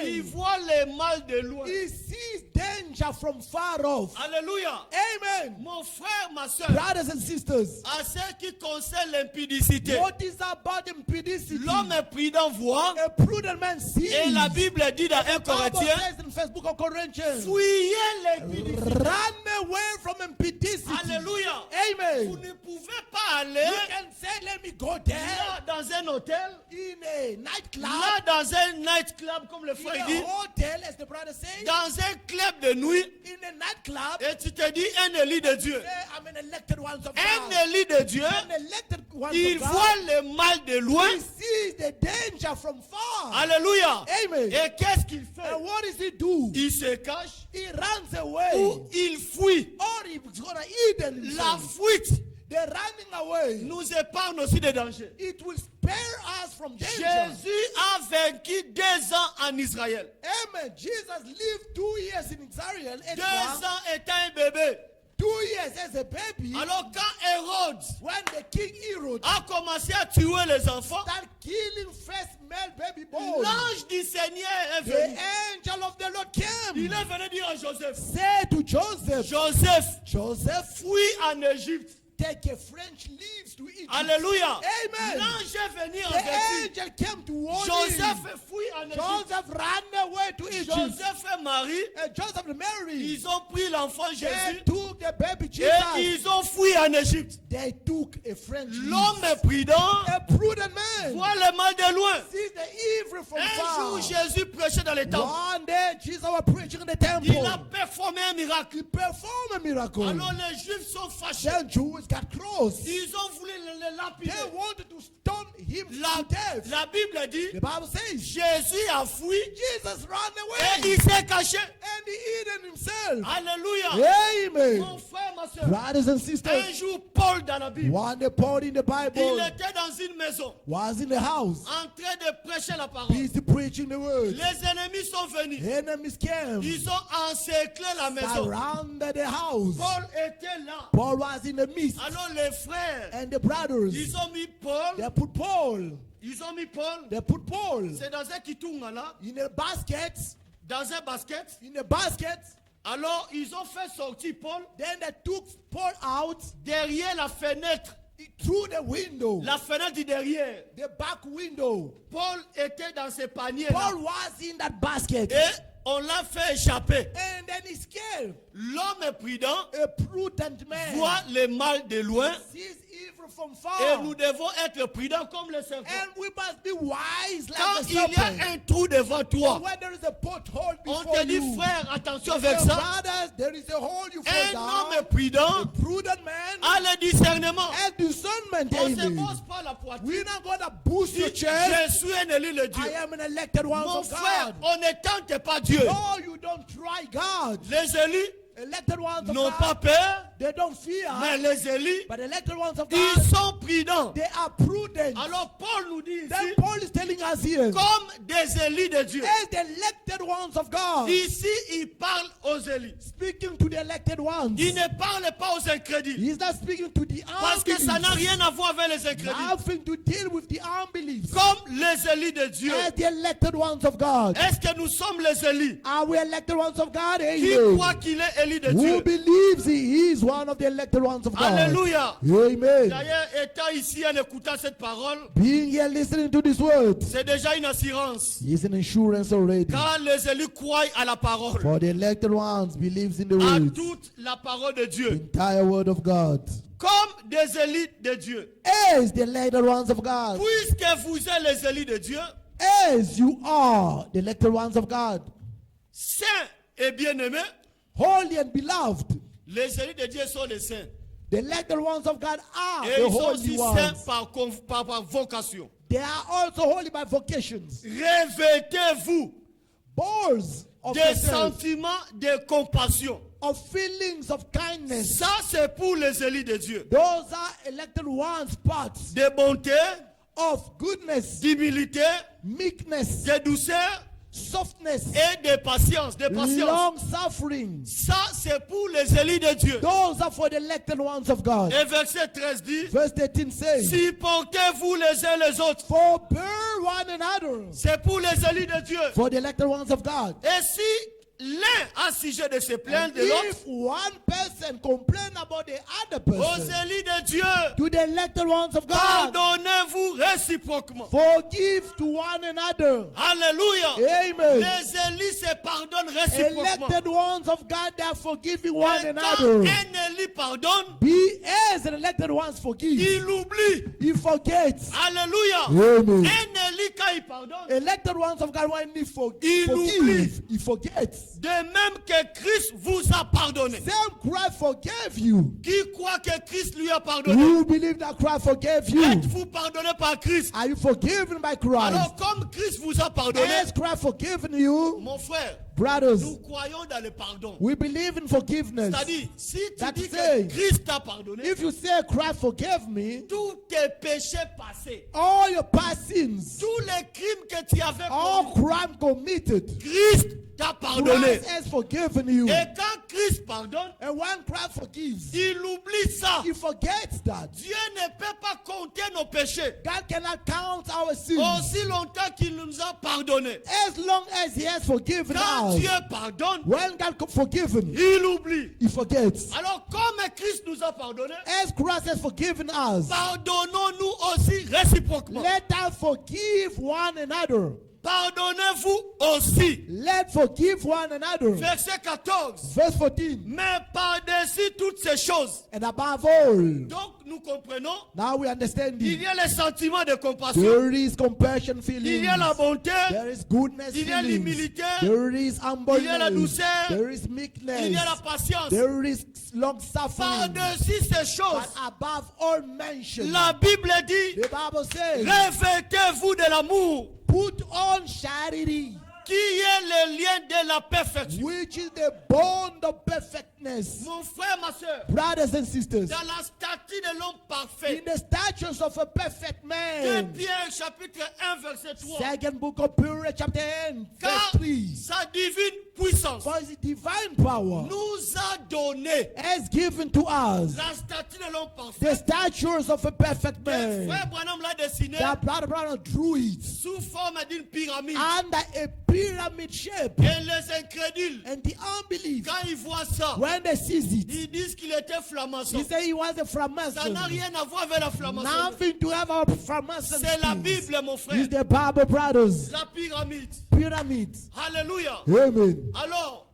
il man, voit le mal de loin. he sees danger from far off. Alléluia. Amen. Mon frère, ma soeur, Brothers and sisters, à ce qui concerne l'impudicité, what is about impudicity? l'homme est prudent voit, A prudent man sees. et la Bible dit dans 1 The Bible Corinthiens, says in First Book of Corinthians, fuyez l'impudicité. run away from impudicity. Alléluia. Vous Amen. ne pouvez pas aller You can say, let me go there là dans un hôtel, in a nightclub, là dans un nightclub, comme le in frère a dit, hotel, as the brother says, dans un club de nuit, in a nightclub. et tu te dis un élu de Dieu. Say, I'm an elected one of Un God. élu de Dieu, An elected one il of God. voit le mal de loin. He sees the danger from far. Alléluia. Amen. Et qu'est-ce qu'il fait? And what does he do? Il se cache He runs away. ou il fuit. Or he's gonna hidden La himself. fuite The running away, nous épargne aussi des dangers. it will spare us from danger. Jésus a vaincu 2 ans en Israël. Amen. Jesus lived 2 years in Israel. 2 Ezra. ans étant un bébé. 2 years as a baby. Alors quand Hérode When the king Herod a commencé à tuer les enfants, started killing first male baby boys, l'ange du Seigneur est the venu. angel of the Lord came. Il est venu dire à Joseph, Said to Joseph, Joseph, Joseph, fuis en Égypte. take a French leaves to Egypt. Alléluia. Amen. L'ange est venu en The vertu. angel came to warn Joseph him. fuit en Égypte. Joseph ran away to Egypt. Joseph et Marie, And Joseph and Mary, ils ont pris l'enfant they Jésus took took the baby et Jesus. ils ont fui en Égypte. They took a French L'homme youth, prudent a prudent man. voit le mal de loin. Sees the evil from Un far. jour, Jésus prêchait dans les temples. One day, Jesus was preaching in the Il a temple. performé un miracle. He performed a miracle. Alors les Juifs sont fâchés. Then Jews got close. Ils ont voulu le lapider. They wanted to stone him La, to death. la Bible dit, The Bible says Jésus a fui Jesus ran et away il s'est caché. and he hidden himself. Alléluia. Amen. Mon frère, ma soeur. Brothers and Un sisters, jour, Paul dans la Bible, one day Paul in the il Bible était dans une maison was in the house, en train de prêcher la parole. busy preaching the word. Les ennemis sont venus. Enemies came, Ils ont encerclé la maison. surrounded the house. Paul était là. Paul was in the midst, Alors les frères, and the brothers, ils ont mis Paul. they put Paul, They they put Paul C'est dans un kitunga là, in a basket, dans un basket. in a basket. Alors ils ont fait sortir Paul Then they took Paul out derrière la fenêtre. through the window, La fenêtre du derrière. the back window. Paul était dans ce panier Paul was in that basket, et on l'a fait échapper. and then he escaped. L'homme prudent A prudent man voit le mal de loin sees evil from et far, nous devons être prudents comme le serpent. and we must be wise Quand like the il y a serpent. un trou devant toi, When there is a pothole on before te dit you, frère, attention avec say, ça. brothers, there is a hole you fall Un down. homme prudent A prudent man a le discernement. and discernment. On ne se Amen. pose pas la poitrine. We're not going to boost your Dis, chest. je suis un élu de I Dieu. am an elected one Mon of frère, God. on ne tente pas Dieu. No, you don't try God. Les élus Elected ones of n'ont God, pas peur, they don't fear. mais les élus, But elected ones of ils God, sont prudents. they are prudent. Alors Paul nous dit Then ici, Paul is telling us here, comme des élus de Dieu. as the elected ones of God, Ici, il parle aux élus. speaking to the elected ones. Il ne parle pas aux incrédules. He's not speaking to the Parce que ça n'a unbelievers. rien à voir avec les incrédules. Nothing to deal with the unbelievers. Comme les élus de Dieu. As the elected ones of God. Est-ce que nous sommes les élus Are we elected ones of God? qui Amen. croient qu'il est élu de Who Dieu? believes he is one of the elected ones of God? Alléluia. Amen. D'ailleurs, étant ici en écoutant cette parole, Being here listening to this word c'est déjà une assurance. is an insurance already. Quand les élus croient à la parole, For the elected ones believes in the à word, toute la parole de the Dieu, entire word of God. comme des élus de Dieu. As the elected ones of God, Puisque vous êtes les élus de Dieu, as you are the elected ones of God, saints et bien-aimés, holy and beloved, les élus de Dieu sont les saints. the elected ones of God are Et the ils sont holy aussi saints ones. par vocation. They are also holy by vocations. Revêtez-vous Balls of des yourself, sentiments de compassion. of feelings of kindness. Ça, c'est pour les élus de Dieu. Those are elected ones' parts De bonté, of goodness, d'humilité, meekness, de douceur softness, et de patience. De patience. long suffering. Ça, c'est pour les élus de Dieu. Those are for the elected ones of God. Et verset 13 dit, Verse 13 says, supportez-vous les uns les autres. forbear one another. C'est pour les élus de Dieu. For the elected ones of God. Et si l'un a sujet de se plaindre And de l'autre, if one person complain about the other aux person, élus de Dieu, to the elected ones of God, pardonnez-vous réciproquement. forgive to one another. Alléluia. Amen. Les élus se pardonnent réciproquement. Elected ones of God, they are forgiving one Et quand another. un élu pardonne, Be as an elected ones forgive. il oublie. He forgets. Alléluia. Amen. Un élu, quand il pardonne, Elected ones of God, when he Il forgive, oublie. he forgets. de même que Christ vous a pardonné. Same Christ forgave you. Qui croit que Christ lui a pardonné? You believe that Christ forgave you. Êtes-vous pardonné par Christ? Are you forgiven by Christ? Alors comme Christ vous a pardonné, Has Christ forgiven you? mon frère, Brothers, nous croyons dans le pardon. we believe in forgiveness. C'est-à-dire, si tu That's dis que saying, Christ t'a pardonné, If you say Christ forgave me, tous tes péchés passés, all your past sins, tous les crimes que tu avais all commis, crime committed, Christ t'a pardonné. Christ has forgiven you. Et quand Christ pardonne, And when Christ forgives, il oublie ça. he forgets that. Dieu ne peut pas compter nos péchés God cannot count our sins. aussi longtemps qu'il nous a pardonné. As long as he has forgiven Quand us, Dieu pardonne, when God forgiven, il oublie. he forgets. Alors comme Christ nous a pardonné, As Christ has forgiven us, pardonnons-nous aussi réciproquement. let us forgive one another. Pardonnez-vous aussi. Let forgive one another. Verset 14. Verse 14. Mais par-dessus toutes ces choses. And above all, Donc nous comprenons, now we understand il it. y a les sentiments de compassion. There is compassion Il feelings. y a la bonté. There is goodness Il y a feelings. l'humilité. There is Il y a la humbleness. douceur. There is Il meekness. y a la patience. There is long suffering. Par-dessus ces choses, But above all mentioned, la Bible dit, the Bible says, revêtez-vous de l'amour, put on charity, qui est le lien de la perfection. which is the bond of perfectness. Mon frère, ma soeur, Brothers and sisters, dans la statue de l'homme in parfait, the statutes of a perfect 2 man, Pierre chapitre 1 verset 3, second book of Peter, chapter 10, verse car 3, sa divine puissance for his divine power nous a donné has given to us la statue de l'homme the parfait. statures of a perfect Que man. frère Branham l'a dessiné That Brother Brown drew it sous forme d'une pyramide. under a pyramid shape. Et les incrédules, And the unbelief, quand ils voient ça, when they sees it, ils disent qu'il était franc-maçon. he said he was a Ça n'a Freemason. rien à voir avec la franc-maçonnerie. Nothing to have a Freemason. C'est la things. Bible, mon frère. It's the Bible, brothers. La pyramide. Pyramid. Alléluia. Amen. Alors,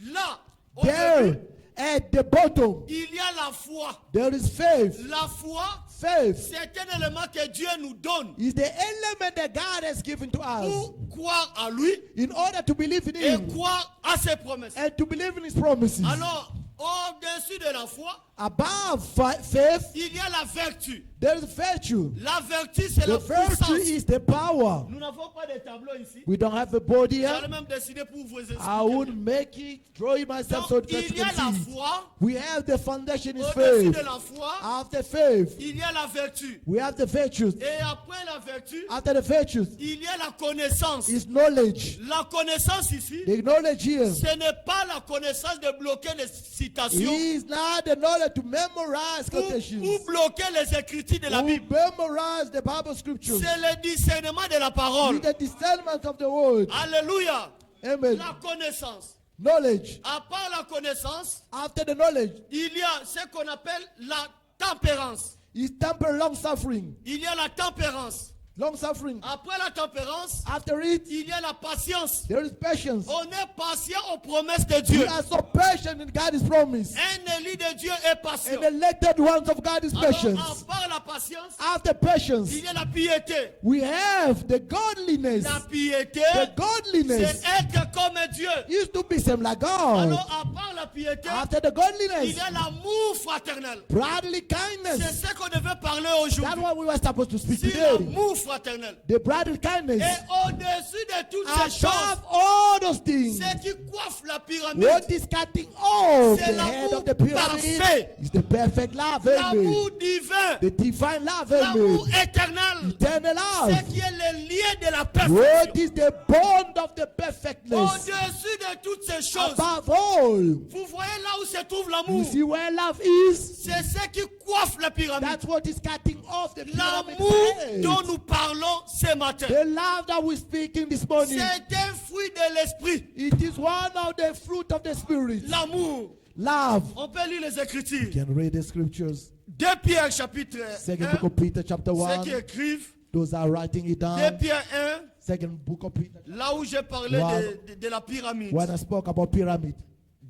là, au There, début, at the bottom, il y a la foi. there is faith. La foi, Faith c'est un élément que Dieu nous donne is the element that God has given to us pour croire à lui in order to believe in et Him croire à ses promesses. and to believe in His promises. Alors, au-dessus de la foi, Above faith, il y a la vertu. there is virtue. La vertu, c'est la The virtue puissance. is the power. Nous n'avons pas de tableau ici. We don't have a body J'allais here. même décider pour vous expliquer. I would make it, draw it myself so Donc, that you il y a can la see it. foi. We have the foundation is Au-dessus faith. de la foi, After faith, il y a la vertu. we have the virtues. Et après la vertu, After the virtues il y a la connaissance. is knowledge. La connaissance ici, The knowledge here ce n'est pas la connaissance de bloquer les citations is not the knowledge to memorize ou quotations. bloquer les écritures de la Who Bible. memorize the Bible scriptures. C'est le discernement de la parole. With the discernment of the word. Alléluia. Amen. La connaissance. Knowledge. À part la connaissance, After the knowledge il y a ce qu'on appelle la tempérance. is temper, long suffering. Il y a la tempérance. Long suffering. Après la tempérance, After it, il y a la patience. there is patience. On est patient aux promesses de We Dieu. are so patient in God's promise. Un élu de Dieu est patient. And the elected ones of God is Alors, à patience. part la patience, After patience, il y a la piété. we have the godliness. La piété, The godliness c'est être comme Dieu. is to be same like God. Alors, à part la piété, After the il godliness, y a l'amour fraternel. brotherly C'est kindness. ce qu'on devait parler That's aujourd'hui. what we were supposed to speak C'est today. l'amour fraternel. The brotherly kindness. Et au-dessus de toutes ces choses, Above all those things, ce qui coiffe la pyramide, what is cutting off C'est the head l'amour of the pyramid parfait. is the perfect love. Amen. l'amour divin, The divine love. l'amour Amen. éternel, Eternal love. ce qui est le lien de la What perfection. is the bond of the perfectness? Au-dessus de toutes ces choses, Above all, vous voyez là où se trouve you l'amour. see where love is? C'est ce qui coiffe la pyramide. That's what is cutting off the pyramid. L'amour head. dont nous parlons ce matin, The love that we're speaking this morning, c'est un fruit de l'esprit. it is one of the fruit of the Spirit. L'amour. Love. On peut lire les Écritures. You can read the scriptures. 2 Pierre chapitre Second 1, book of Peter, chapter ceux qui 1. écrivent. Those are writing it 2 down. Pierre 1, Second book of Peter. là où j'ai parlé Wow. de la pyramide. When I spoke about pyramid.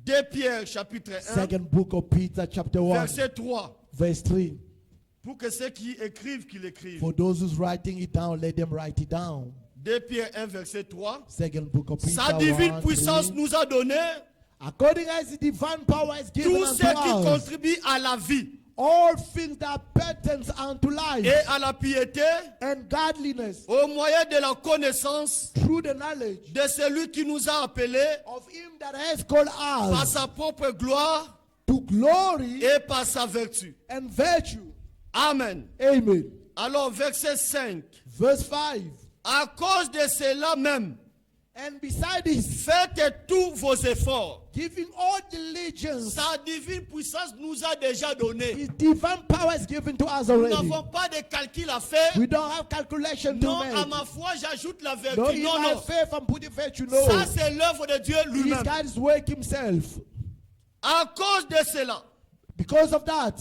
2 Pierre chapitre 1, Second book of Peter, chapter 1, verset 3. verse 3. Pour que ceux qui écrivent, qu'ils l'écrivent. For those who's writing it down, let them write it down. 2 Pierre 1, verset 3. Second book of Peter, Sa divine 1, puissance 3. nous a donné According as the divine power is given tout ce qui unto us, contribue à la vie all things that pertain unto life et à la piété and godliness au moyen de la connaissance through the knowledge de celui qui nous a appelés of him that has called par us sa propre gloire to glory et par sa vertu. and virtue. Amen. Amen. Alors, verset 5. Verse 5. À cause de cela même, And beside this, faites tous vos efforts. giving all diligence, Sa divine puissance nous a déjà donné. his divine power is given to us Nous already. n'avons pas de calcul à faire. We don't have calculation to Non, à make. ma foi, j'ajoute la No, vertu. in Non, my non. faith, I'm putting virtue. No. Ça, c'est l'œuvre de Dieu It is lui-même. God's work himself. À cause de cela, Because of that,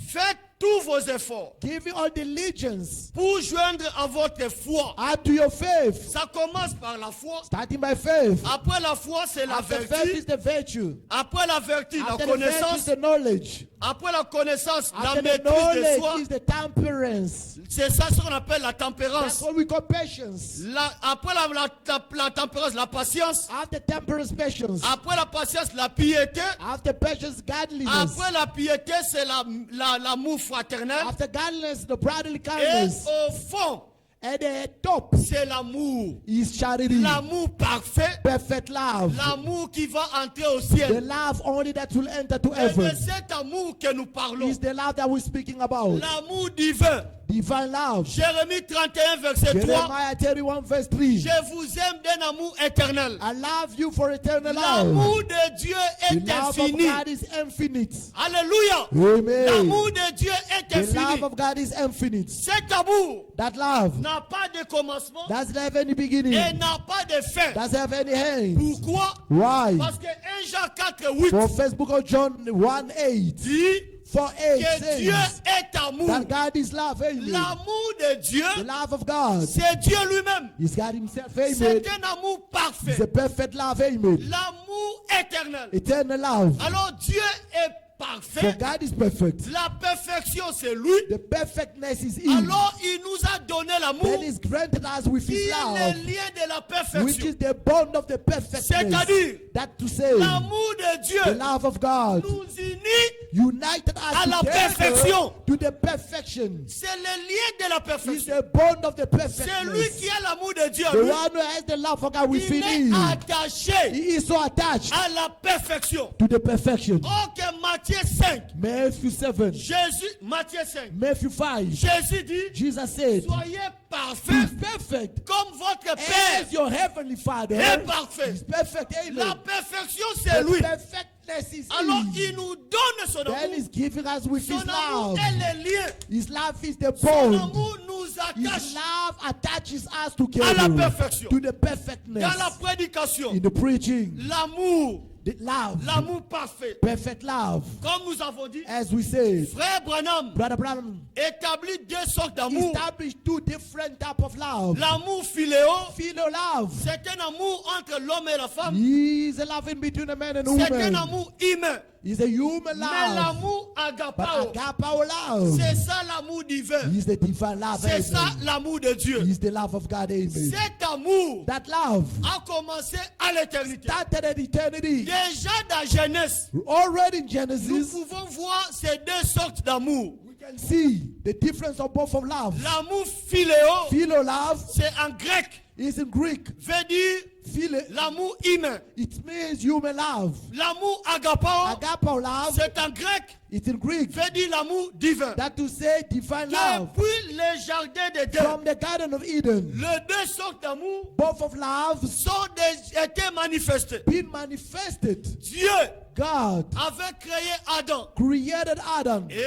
faites tous vos efforts giving all diligence pour joindre à votre foi. unto your faith. Ça commence par la foi. Starting by faith. Après la foi, c'est la After faith is vertu. the virtue. Après la vertu, la After the virtue is connaissance. the knowledge. Après la connaissance, la After the maîtrise de soi. knowledge is the temperance. C'est ça ce qu'on appelle la That's tempérance. what we call patience. Après la tempérance, la patience. After temperance, patience. Après la patience, la piété. After patience, godliness. Après la piété, c'est l'amour fraternel. After godliness, the brotherly Et kindness. au fond, At the top c'est l'amour. is charity. L'amour parfait. Perfect love. L'amour qui va entrer au The ciel. love only that will enter to Et de heaven cet amour que nous parlons. is the love that we're speaking about. L'amour divin. Divine love. Jérémie 31, verset 3. Jeremiah 31 verse 3. Je vous aime d'un amour éternel. I love you for eternal love. L'amour de Dieu The est love of infini. God is infinite. Alléluia. Amen. L'amour de Dieu est The love infini. of God is infinite. Cet amour That love n'a pas de commencement doesn't have any beginning. et n'a pas de fin. Doesn't have any end. Pourquoi? Why? Parce que 1 Jean 4, 8 For first book of John 1:8. dit For 8 que Dieu says est amour. that God is love. Amen. L'amour de Dieu, The love of God c'est Dieu lui-même. is God himself. C'est Amen. un amour parfait. It's a perfect love. Amen. L'amour éternel. Eternal love. Alors Dieu est For parfait. God is perfect. La perfection, c'est lui. The perfectness is Him. Alors il nous a donné l'amour Then is granted us with qui His est love, le lien de la which perfection. is the bond of the perfectness. C'est-à-dire, That to say, l'amour de the Dieu love of God nous unit. united à us la together perfection. to the perfection. C'est le lien de la Is perfection. the bond of the C'est lui perfectness. qui a l'amour de Dieu. The Lui, one who has the love of God il within est him. attaché He is so attached à la perfection. to the perfection. Oh, que Matthieu 5, Matthew 7, Jésus, Matthieu 5, Matthew 5. Jésus dit, Jesus said, soyez Be parfaits perfect comme votre Père as your heavenly Father est parfait. is perfect. La Amen. perfection, c'est The lui. perfectness is Alors, He. il nous donne son Then amour. He's giving us with Son His amour love. est le lien. His love is the Son bond. amour nous His attache love attaches us à together la perfection. to the perfectness Dans la prédication. in the preaching. L'amour, The love, l'amour parfait. perfect love, Comme nous avons dit, as we said. Frère Branham Brother Branham établit deux sortes d'amour. established two different types of love. L'amour philéo, Filial love c'est un amour entre l'homme et la femme. is a love in between a man and a C'est un woman. amour humain. Is a human Mais love. l'amour But agapao, agapao love c'est ça l'amour divin. is the divine love. C'est ça Amen. l'amour de Dieu. Is the love of God. Amen. Cet amour That love a commencé à l'éternité. started at eternity. Déjà dans Genèse, Already in nous Genesis, pouvons voir ces deux sortes d'amour. we can see the difference of both of love. L'amour philéo, Philo love c'est en grec, is in Greek. veut dire Philo, l'amour humain. it means human love. L'amour agapao, Agapao love, c'est en grec, it's in Greek. veut dire l'amour divin. That to say divine love. Depuis le jardin d'Éden, From the Garden of Eden, les deux sortes d'amour both of love étaient manifestés. been manifested. Dieu God avait créé Adam created Adam. et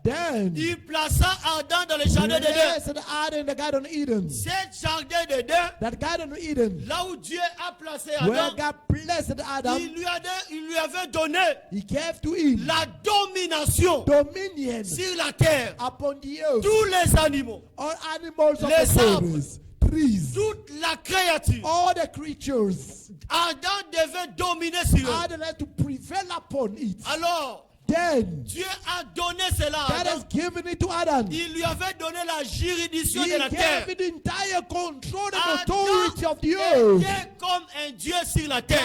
Then il plaça Adam dans le jardin d'Éden. placed Adam in the Garden of Eden. Cet jardin d'Éden, That Garden of Eden, là où Dieu a placé where Adam, God blessed Adam, il lui avait donné He gave to him la domination dominion sur la terre. upon the earth. Tous les animaux, All animals of Les the arbres. forest, trees, toute la créature. all the creatures. Adam devait dominer sur eux. Adam had to prevail upon it. Alors, Then Dieu a donné cela à God Adam. has given it to Adam. Il lui avait donné la juridiction He de la terre. gave it the entire control and Adam authority of the earth. était comme un Dieu sur la terre.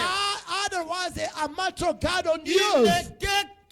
Adam was a mature God on the Il earth. était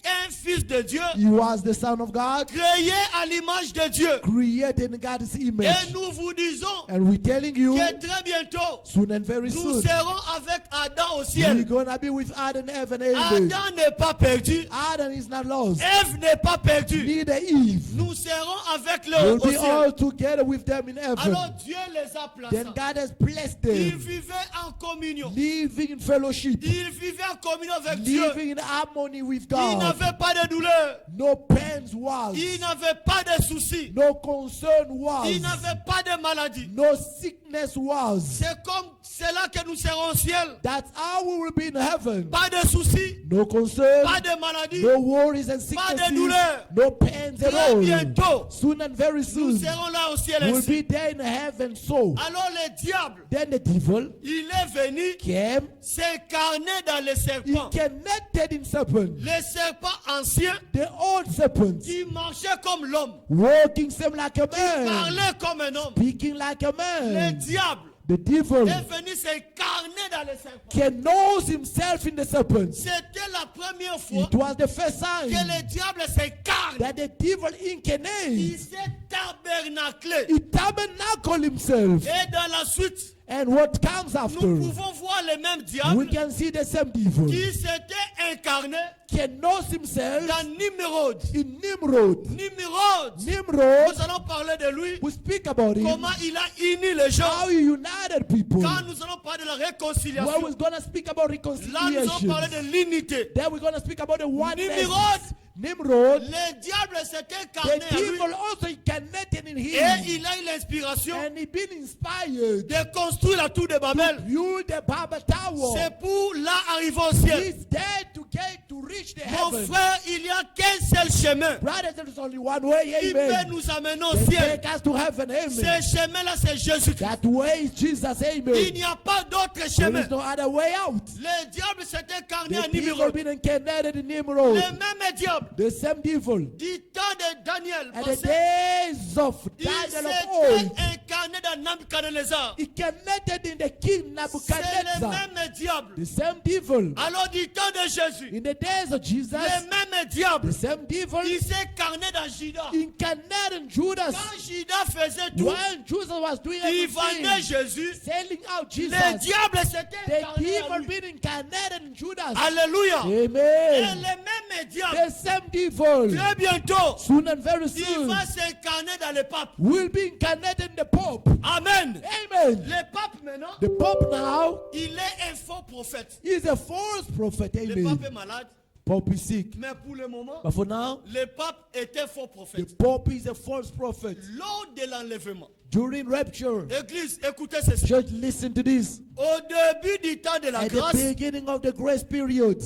un fils de Dieu, He was the Son of God, créé à l'image de Dieu. created in God's Et image. nous vous disons And we're telling you, que très bientôt, soon and very nous soon, serons avec Adam au we're ciel. gonna be with Adam in heaven. Amen. Adam n'est pas perdu. Adam is not lost. Ève n'est pas perdue. Neither Eve. Nous serons avec We'll le au be all ciel. together with them in heaven. Alors Dieu les a placés. Then God has blessed Ils them, vivaient en communion. living in fellowship, Ils vivaient en communion avec Dieu. living in harmony with Ils God. n'avaient pas de douleur. No pains was, Ils n'avaient pas de soucis. no concern was, Ils n'avaient pas de maladie. no sickness was. C'est comme c'est là que nous serons au ciel. That's how we will be in heaven. Pas de soucis, No concern, pas de maladies. no worries and Pas de sicknesses, douleur. no pains at Très all. bientôt, Soon and very nous soon, serons là au ciel we'll ainsi. be there in heaven. So, Alors le diable, then the devil il est venu came, s'incarner dans les he serpents. connected in serpent, Les serpents anciens the old serpent, qui marchaient comme l'homme, walking same like a qui man, parlaient comme un homme. speaking like a Le man. diable The devil est venu s'incarner dans les serpents. can knows himself in the serpent. C'était la première fois It was the first que sign le diable s'incarne. that the devil Il incarnate, s'est tabernaclé. he tabernacle himself. Et dans la suite, And what comes after, nous pouvons voir le même we diable can see the same devil qui s'était incarné can knows himself dans Nimrod. in Nimrod. Nimrod, Nimrod, nous allons parler de lui, we speak about him, comment il a uni les gens. how he united people. Quand nous allons parler de la Well, réconciliation, we're going to speak about là nous allons reconciliation. parler de l'unité. Then we're going to speak about the oneness. Nimrod, Nimrod, le diable s'est the incarné à lui devil also connected in et him. il a eu l'inspiration And he been inspired de construire la tour de Babel. build the Babel Tower. C'est pour là arriver au ciel. He's there to get to reach the Mon heaven. frère, il n'y a qu'un seul chemin Brothers, there's only one way. qui peut Amen. nous amener au They ciel. take us to heaven. Ce Amen. chemin-là, c'est Jésus-Christ. That way is Jesus. Il Amen. n'y a pas d'autre There chemin. is no other way out. Le diable s'est incarné à The devil Nimrod. been incarnated in Le Nimrod. même diable The same devil. du temps de Daniel At the passé, days of il Daniel of s'était old, incarné dans Nabucodonosor. he connected in the king C'est le Nebuchadnezzar. même diable. The same devil. Alors du temps de Jésus, In the days of Jesus, le même diable, the same devil il s'est incarné dans Judas. incarnated in Judas. Quand Judas faisait tout, When Jesus was doing il vendait everything, Jésus. selling out Le Jesus, diable s'était the incarné à devil lui. being incarnated in Judas. Alléluia. Et Amen. le même diable, The same devil, très bientôt, soon and very il soon, va s'incarner dans le pape. will be incarnated in the Pope. Amen. Amen. Le pape maintenant, The Pope now il est un faux prophète. is a false prophet. Le pape Amen. est malade, Pope is sick. mais pour le moment, But for now, le pape était faux the prophète. Pope is a false prophet. Lors de l'enlèvement, During rapture, Église, écoutez ceci. church, listen to this. Au début du temps de la At the grâce, beginning of the grace period,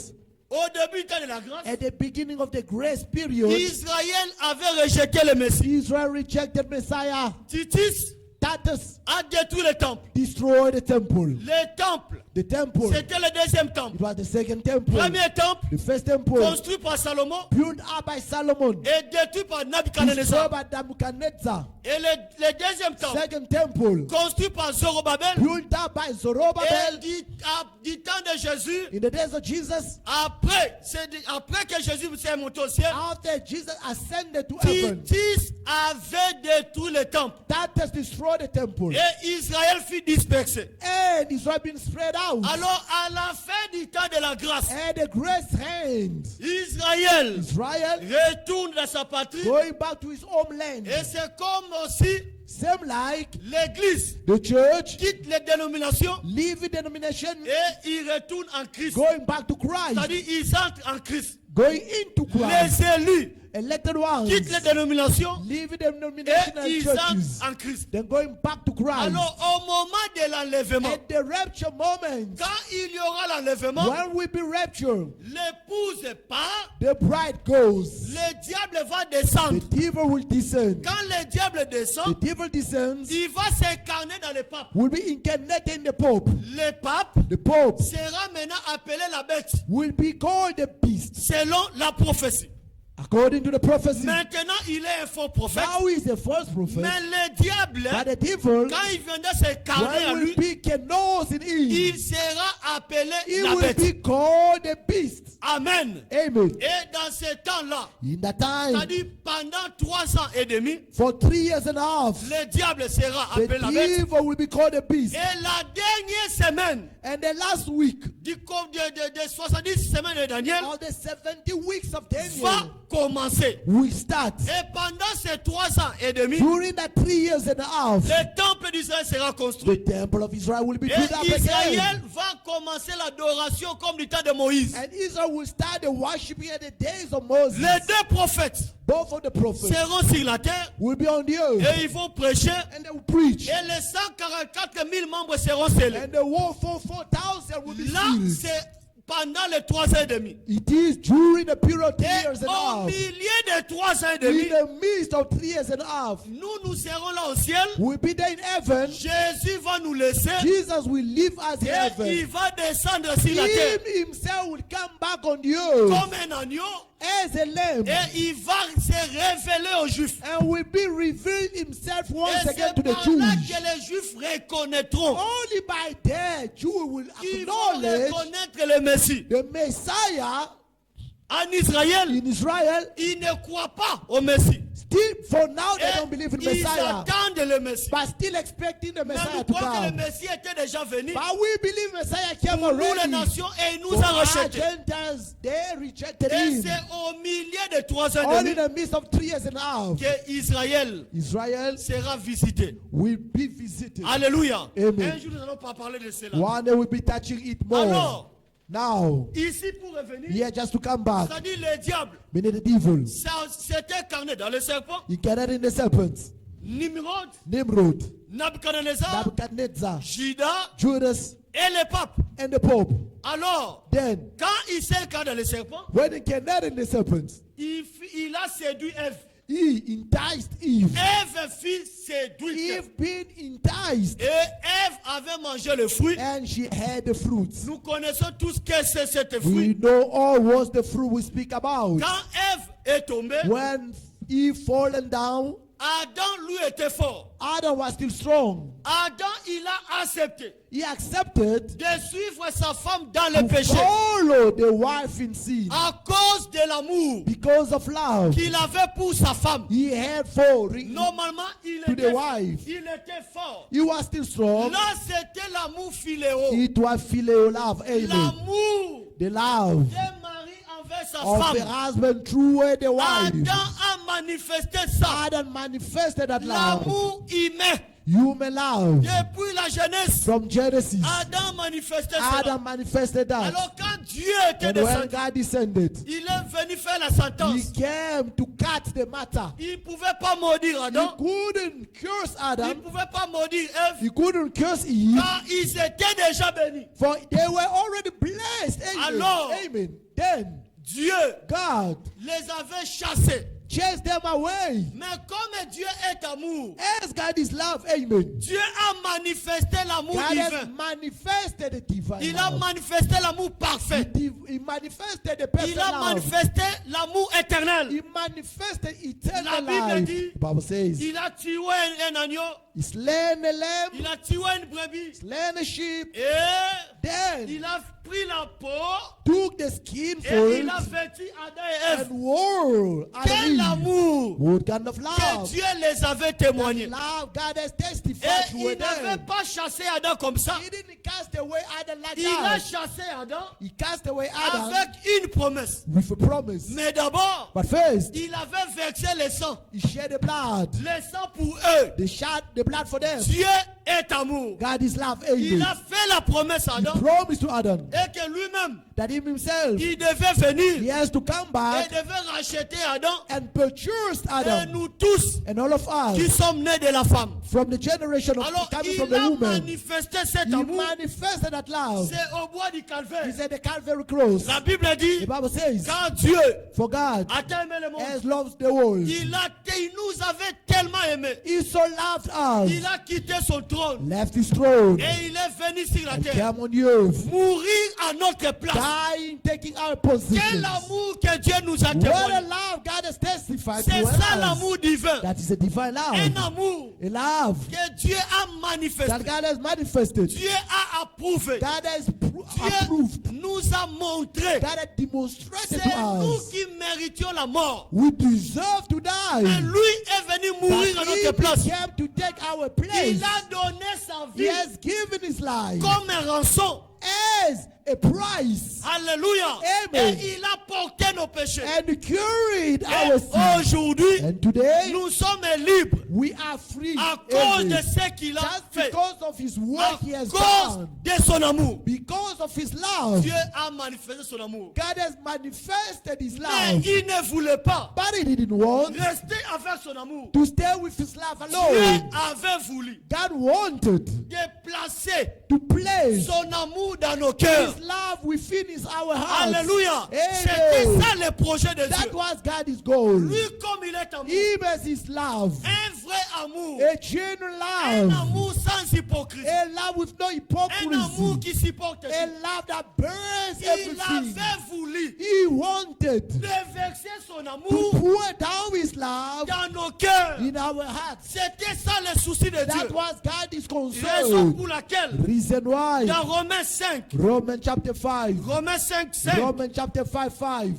au début du temps de la grâce, at the beginning of the grace period, Israël avait rejeté le Messie. Israel rejected Messiah. Titus Titus a détruit le temple. destroyed the temple. Le temple, The temple. c'était le deuxième It temple. was the second temple. Premier temple, The first temple construit par Salomon built up by Solomon, et détruit par destroyed Nabucodonosor. by Nebuchadnezzar. Et le deuxième temple, Second temple construit par Zorobabel. built up by Et Zerubbabel. du temps de Jésus, In the days of Jesus, après que Jésus s'est monté au ciel, after Jesus ascended to heaven, Titus avait détruit le temple. Titus destroyed the temple. Et Israël fut dispersé. And Israel been spread out. Alors, à la fin du temps de la grâce, And the grace hand, Israël Israel retourne dans sa patrie. going back to his homeland. Et c'est comme aussi Same like l'église the church quitte les dénominations leaving denomination, et il retourne en Christ. going back to Christ, C'est-à-dire, ils entrent en Christ. going into Christ. Les élus Elected ones quittent les dénominations leaving et denomination and ils churches, entrent en Christ. then going back to Christ. Alors, au moment de l'enlèvement, At the rapture moment, quand il y aura l'enlèvement, when we be raptured, l'épouse part, the bride goes, le diable va the descendre. devil will descend. Quand le diable The descend, devil descends, il va s'incarner dans le pape. will be incarnated in the Pope. Le pape The Pope sera maintenant appelé la bête, will be called the beast, selon la prophétie. according to the prophecy. Maintenant, il est un faux prophète. Now he is the false prophet, Mais le diable, but the devil, quand il viendra s'incarner à when lui, will be nose in him, il sera appelé he la will bête. be called the beast. Amen. Amen. Et dans ce temps-là, In that time, c'est-à-dire pendant 3 ans et demi, for 3 years and a half, le diable sera the appelé la bête. devil will be called the beast. Et la dernière semaine And the last week de 70 semaines de Daniel of the 70 weeks of va Daniel commencer. will start. Et pendant ces 3 ans et demi, During that 3 years and a half, le temple temple d'Israël sera construit. The temple of Israel will be Et built up again. Israël va commencer l'adoration comme du temps de Moïse. And Israel will start the worshiping at the days of Moses. Les deux prophètes Both of the prophets seront sur la terre will be on the earth. et ils vont prêcher. And they will preach. Et les 144 000 membres seront scellés. And the war for 4,000 will be Là, sealed. c'est pendant les 3 ans et demi. It is during the period of 3 Et years and a au half. milieu de 3 ans et In demi, the midst of 3 years and a half, nous serons là au ciel. we'll be there in heaven. Jésus va nous laisser. Jesus will leave us in Et il heaven. va descendre sur la terre Him himself will come back on the earth comme un agneau. as a lamb Et il va se révéler aux Juifs. and will be revealed himself once Et again c'est to the par là Jews. que les Juifs reconnaîtront. Only by that Jews will Ils vont acknowledge reconnaître le Messie. the Messiah En Israël, in Israel. ils ne croient pas au Messie. Still, for now, they don't believe in Et ils Messiah, attendent le Messie. but still expecting the Mais Messiah nous to croyons que le come. Messie était déjà venu. But we believe Messiah came Pour nous les already. nations et il nous For a our rejetés. Gentiles, they rejected Et him. c'est au milieu de 3 ans et Only in demi the midst of 3 years and a half, que Israël Israel sera visité. will be visited. Alléluia. Amen. Un jour nous n'allons pas parler de cela. One day we'll be touching it more. Alors, Now, ici pour revenir, here just to come back, c'est-à-dire le diable, meaning the devil, c'était incarné dans le serpent, he carried in the serpents, Nimrod, Nimrod, Nabucodonosor, Nebuchadnezzar, Judas Judas, et le pape. and the Pope. Alors, Then, quand il s'est incarné dans le serpent, when he carried in the serpents, il a séduit Ève. he enticed Eve. Ève fut séduite. Eve being enticed, Et Ève avait mangé le fruit. and she had the fruits. Nous connaissons tous que c'est cet We fruit. know all what's the fruit we speak about. Quand Ève est tombée, When Eve fallen down, Adam lui était fort. Adam was still strong. Adam, il a accepté He accepted de suivre sa femme dans le to péché follow the wife in sin à cause de l'amour because of love qu'il avait pour sa femme. he had for. Normalement, il To était, the wife. il était fort. He was still strong. Là, c'était l'amour philéo. It was filial love. Amen. L'amour The love d'un mari envers sa of the femme. husband through the wife. Adam a manifesté ça. Adam manifested that love. L'amour humain. Human love. Depuis la jeunesse, From Genesis, Adam manifestait cela. Adam manifested that. Alors quand Dieu était And when descendu, God descended, il est venu faire la he sentence. came to cut the matter. Il ne pouvait pas maudire He Adam. couldn't curse Il ne Adam. pouvait pas maudire Ève. He couldn't curse Eve. Car ils étaient déjà bénis. For they were already blessed. Amen. Alors, Amen. Then Dieu God les avait chassés. chased them away. Mais comme Dieu est amour, As God is love. Amen. Dieu a manifesté l'amour God has divin. manifested the divine Il a love. manifesté l'amour parfait. He manifested the perfect Il a love. manifesté l'amour éternel. He manifested eternal La Bible life. dit- The Bible says, Il a tué un agneau. he slain a lamb, Il a tué une brebis. slain a sheep, Et then il a pris la peau. took the skin Et for il it a vêtu Adam et Ève. and wore Quel Adam Eve. amour What kind of que love? Dieu les avait témoigné. Love God has Et testified to il n'avait them. pas chassé Adam comme ça. He didn't cast away Adam like Il a that. chassé Adam He cast away Adam avec une promesse. with a promise. Mais d'abord, But first, il avait versé le sang. he shed the blood. Le sang pour eux. They shed the blood for them. Dieu est amour. God is love. Il Amen. a fait la promesse à He Adam. promised to Adam Et que lui-même, that him himself, il devait he venir. has to come Et back devait racheter Adam. and purchase Et Adam nous tous and all of qui us sommes nés de la femme. from the generation of Alors, coming from il the a woman. manifesté cet He amour. manifested that love. C'est au bois du He calvaire. said the Calvary cross. La Bible The dit, Bible says, quand Dieu for God a aimé le monde, has loved the world. il nous avait tellement aimés. He so loved us, Il a quitté son trône. left his throne, Et il est venu sur la and terre. came on the earth, Mourir à notre place. dying, taking our Quel position. amour que Dieu nous a What a témoigné. love God has testified to C'est ça us. l'amour divin. That is a divine Un love. amour A love que Dieu a that manifesté. God has manifested. Dieu a approuvé. God has Dieu approved. nous a montré. God has demonstrated C'est to nous us. qui méritions la mort. We deserve to Et die. lui est venu But mourir à he notre place. came to take our place. Il a donné sa He vie has given his life comme un rançon. as a price Alléluia. Amen. Et il a porté nos péchés. and carried Et our sin. aujourd'hui, And today nous sommes libres. We are free. à cause de indeed. ce qu'il a Just fait. because of his work he À has cause done. de son amour. Because of his love. Dieu a manifesté son amour. God has manifested his Mais love. il ne voulait pas But he didn't want rester avec son amour. to stay with his love Dieu alone. avait voulu God wanted déplacer to place son amour dans nos cœurs. his love within our hearts. Alléluia. Amen. C'était ça le projet de That Dieu. was God's goal. Lui, comme il est amour, Him as his love. un vrai amour, A genuine un love. amour sans hypocrisie, A love with no un amour hypocrisy. qui supporte A tout. love that burns Il everything. avait voulu He wanted déverser son to amour pour down his love dans nos cœurs. in our hearts. C'était ça le souci de That Dieu. was God's Raison concern. pour laquelle, Reason why. dans Romains 5, Romans chapter 5. Romains 5, 5, Romans chapter 5, 5.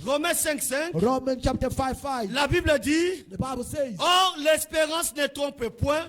Romains 5, 5, Romans chapter 5, 5. la Bible dit, The Bible says, or l'espérance ne trompe point,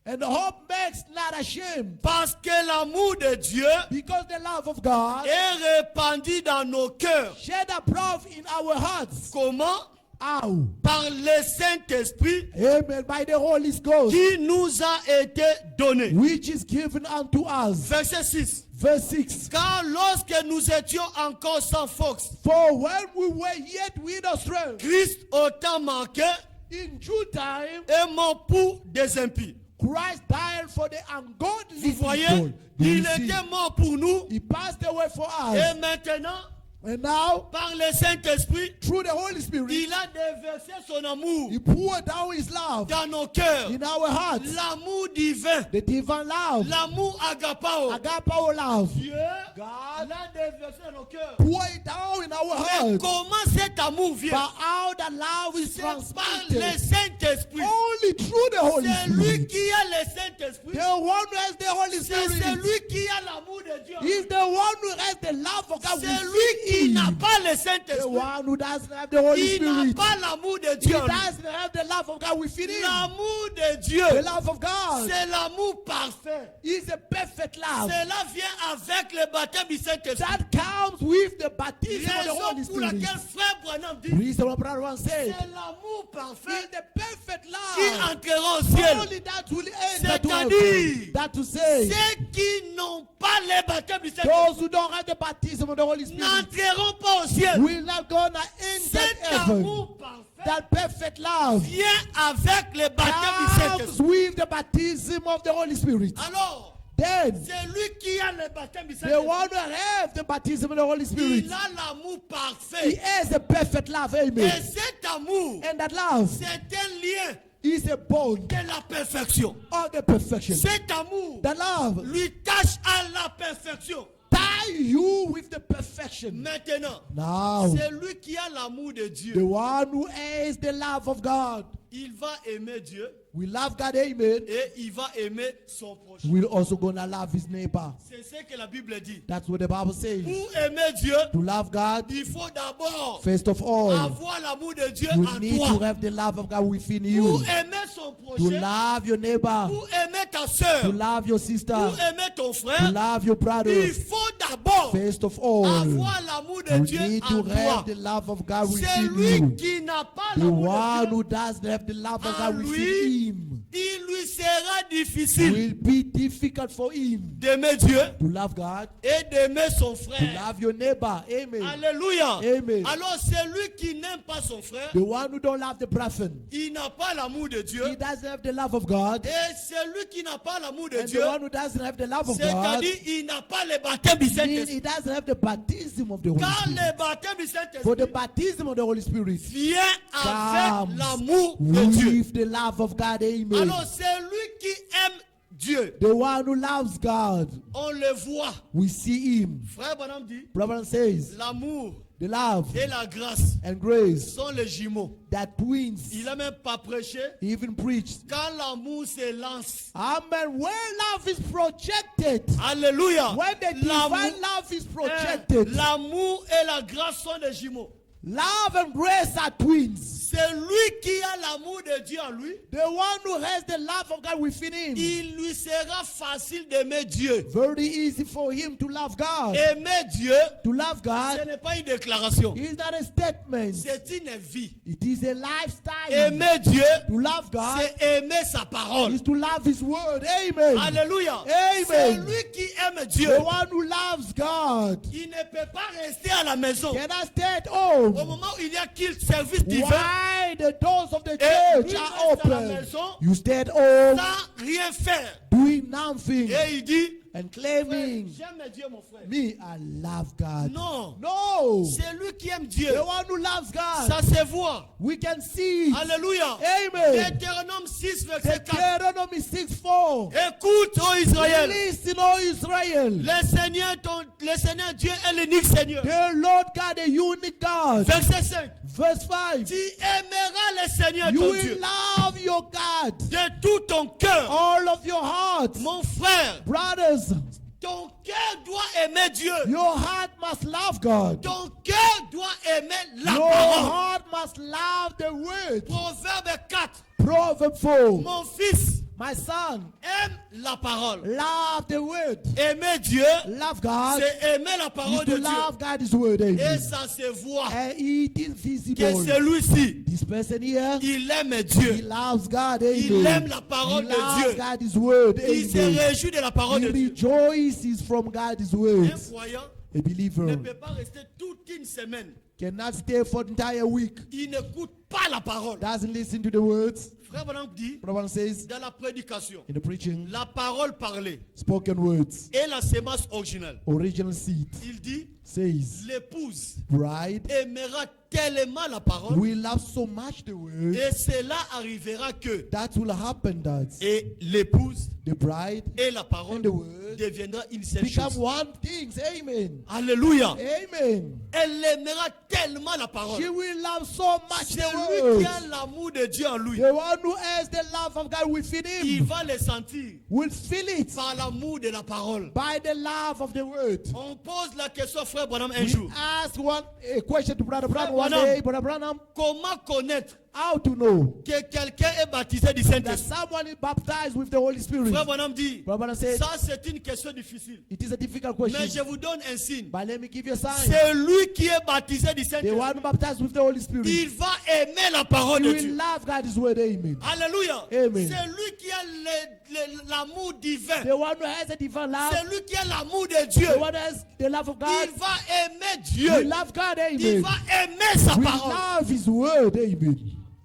and hope makes not ashamed, parce que l'amour de Dieu because the love of God est répandu dans nos cœurs. shed abroad in our hearts. Comment? How? Par le Saint-Esprit Amen. By the Holy Ghost, qui nous a été donné. which is given unto us. Verset 6. Verse 6. Car lorsque nous étions encore sans force, For when we were yet without strength, Christ au temps manqué in due time, est mort pour des impies. Christ died for the ungodly Vous voyez, people. Do you il see? était mort pour nous. He passed away for us. Et maintenant, And now, par le Saint-Esprit, through the Holy Spirit, il a déversé son amour He poured down His love dans nos cœurs. in our hearts. L'amour divin, The divine love, l'amour agapao. agapao love, Dieu God l'a déversé dans nos cœurs. pour it down in our Mais hearts. comment cet amour But vient? how that love is C'est par le transmitted Saint-Esprit. only through the Holy C'est lui Spirit. qui a le Saint-Esprit. The one who has the Holy C'est Spirit celui qui a l'amour de Dieu. is the one who has the love of God C'est lui qui within n'a him. pas le The Saint-Esprit. one who doesn't have the Holy Il n'a Spirit. pas l'amour de He Dieu. doesn't have the love of God within him. L'amour de Dieu, The love of God c'est l'amour parfait. is a perfect love Cela vient avec le baptême du Saint-Esprit. that comes with the baptism of the Raison Holy pour Spirit. laquelle frère Branham dit, Reason why Brother One said, c'est l'amour is parfait the perfect qui love. entrera au ciel. Only that will enter to C'est-à-dire, heaven. That to say, ceux qui n'ont pas le baptême du Saint-Esprit those who don't have the baptism of the Holy Spirit n'entreront pas au ciel. will not gonna enter Cet heaven. amour parfait That perfect love vient avec le baptême du comes Saint-Esprit. with the baptism of the Holy Spirit. Alors, Then, c'est lui qui a le baptême du the Saint-Esprit. one who has the baptism of the Holy Spirit, Il a l'amour he parfait. has a perfect love. Et Amen. cet amour, And that love c'est un lien is a bond de la perfection. of the perfection. Cet amour That love lui tâche à la perfection. tie you with the perfection. Maintenant, Now, c'est lui qui a l'amour de the Dieu. one who has the love of God Il va aimer Dieu will love God. Amen. et il va aimer son prochain. We're also gonna love his neighbor. C'est ce que la Bible dit. That's what the Bible says. Pour aimer Dieu, To love God, il faut d'abord first of all, avoir l'amour de Dieu you en need to toi. have the love of God within Pour you. aimer son To prochain, love your neighbor, pour aimer ta to soeur, love your sister, pour aimer ton to frère, love your il brother. faut d'abord First of all, avoir l'amour de you Dieu need en to toi. have the love of God C'est within lui you. qui n'a pas The l'amour one de who Dieu. doesn't have the love of En God within lui, him il lui sera difficile will be difficult for him d'aimer Dieu to love God, et d'aimer son to frère. love your neighbor. Amen. Alléluia. Amen. Alors celui qui n'aime pas son frère, The one who don't love the brethren, il n'a pas l'amour de Dieu. he doesn't have the love of God. Et celui qui n'a pas l'amour de And Dieu, the one who doesn't have the love of God, c'est-à-dire il n'a pas le baptême du means Saint-Esprit. he doesn't have the baptism of the Holy Car Spirit. le baptême du For the Saint-Esprit baptism of the Holy Spirit vient avec comes l'amour de Dieu. with the love of God. Amen. Alors celui qui aime Dieu, The one who loves God, on le voit. we see him. Frère Branham dit, Brother says, l'amour the love et la grâce and grace sont les jumeaux. that twins. Il n'a même pas prêché. He even preached. Quand l'amour s'élance, Amen. When love is projected, alléluia, when the divine love is projected, l'amour et la grâce sont des jumeaux. love and grace are twins. Celui qui a l'amour de Dieu en lui, the one who has the love of God within him, il lui sera facile d'aimer Dieu. very easy for him to love God. Aimer Dieu, To love ce God n'est pas une déclaration. is not a statement. C'est une vie. It is a lifestyle. Aimer Dieu, To love God c'est aimer sa parole. is to love his word. Amen. Alléluia. Amen. Celui qui aime Dieu, The one who loves God il ne peut pas rester à la maison. cannot stay at Au home moment où il y a qu'il service divin, while the doors of the lui church reste are à la open. maison You stay at home sans rien faire. doing nothing Et il dit, and claiming, j'aime Dieu mon frère. me, I love God. Non. No. C'est lui qui aime Dieu. The one who loves God. Ça se voit. We can see. Alléluia. Amen. Deutéronome 6, verset 4. Deuteronomy 6:4. Écoute, ô Israël. Listen, O Israel. Le Seigneur Dieu est l'unique Seigneur. The Lord God, the unique God. Verset 5. Verse 5. Tu aimeras le Seigneur You ton will Dieu love your God, de tout ton cœur. all of your heart. Mon frère, Brothers, ton cœur doit aimer Dieu. your heart must love God. Ton cœur doit aimer la Your parole. heart must love the word. Proverbe 4. Proverb 4. Mon fils, My son, aime la parole. love the word. Aimer Dieu, Love God c'est aimer la is parole to de Dieu. love God's word. Et Amen. ça se voit And it is que visible. celui-ci, This person here, il aime he Dieu. loves God. Il Amen. aime la parole He de loves Dieu. God's word. Il se Amen. réjouit de la parole He de Dieu. rejoices from God's Un words. croyant A ne believer peut pas rester toute une semaine. cannot stay for the entire week. Il n'écoute pas la parole. Doesn't listen to the words. Frère Branham dit, Brother says dans la prédication, in the preaching, la parole parlée spoken words, est la sémence originale. original seed Il dit, says, l'épouse bride aimera tellement la parole will love so much the word et cela arrivera que that will happen that et l'épouse the bride et la parole and the word deviendra une seule become chose. one thing. Amen. Alléluia. Amen. Elle aimera tellement la parole. She will love so much C'est the lui word. qui a l'amour de Dieu en lui. The one who has the love of God within Il him va le sentir will feel it par l'amour de la parole. by the love of the word. On pose la question, frère Branham, un We jour. ask a question to Brother Branham one Branham. day. Brother Branham, Comment connaître how to know que quelqu'un est baptisé du that Saint-Esprit? someone is baptized with the Holy Spirit? Frère Branham dit, Brother Branham said, ça c'est une question difficile. it is a difficult Mais question. je vous donne un signe. But let me give you a sign. C'est lui qui est baptisé du The Saint-Esprit. one baptized with the Holy Spirit, he Il va aimer la parole de will Dieu. love God's word. Amen. Alléluia. Amen. C'est lui qui a l'amour divin. The one who has a divine love, C'est lui qui a l'amour de Dieu. the one who has the love of God, Il va aimer we Dieu. love God. Il Amen. va aimer sa We parole. love His word. Amen.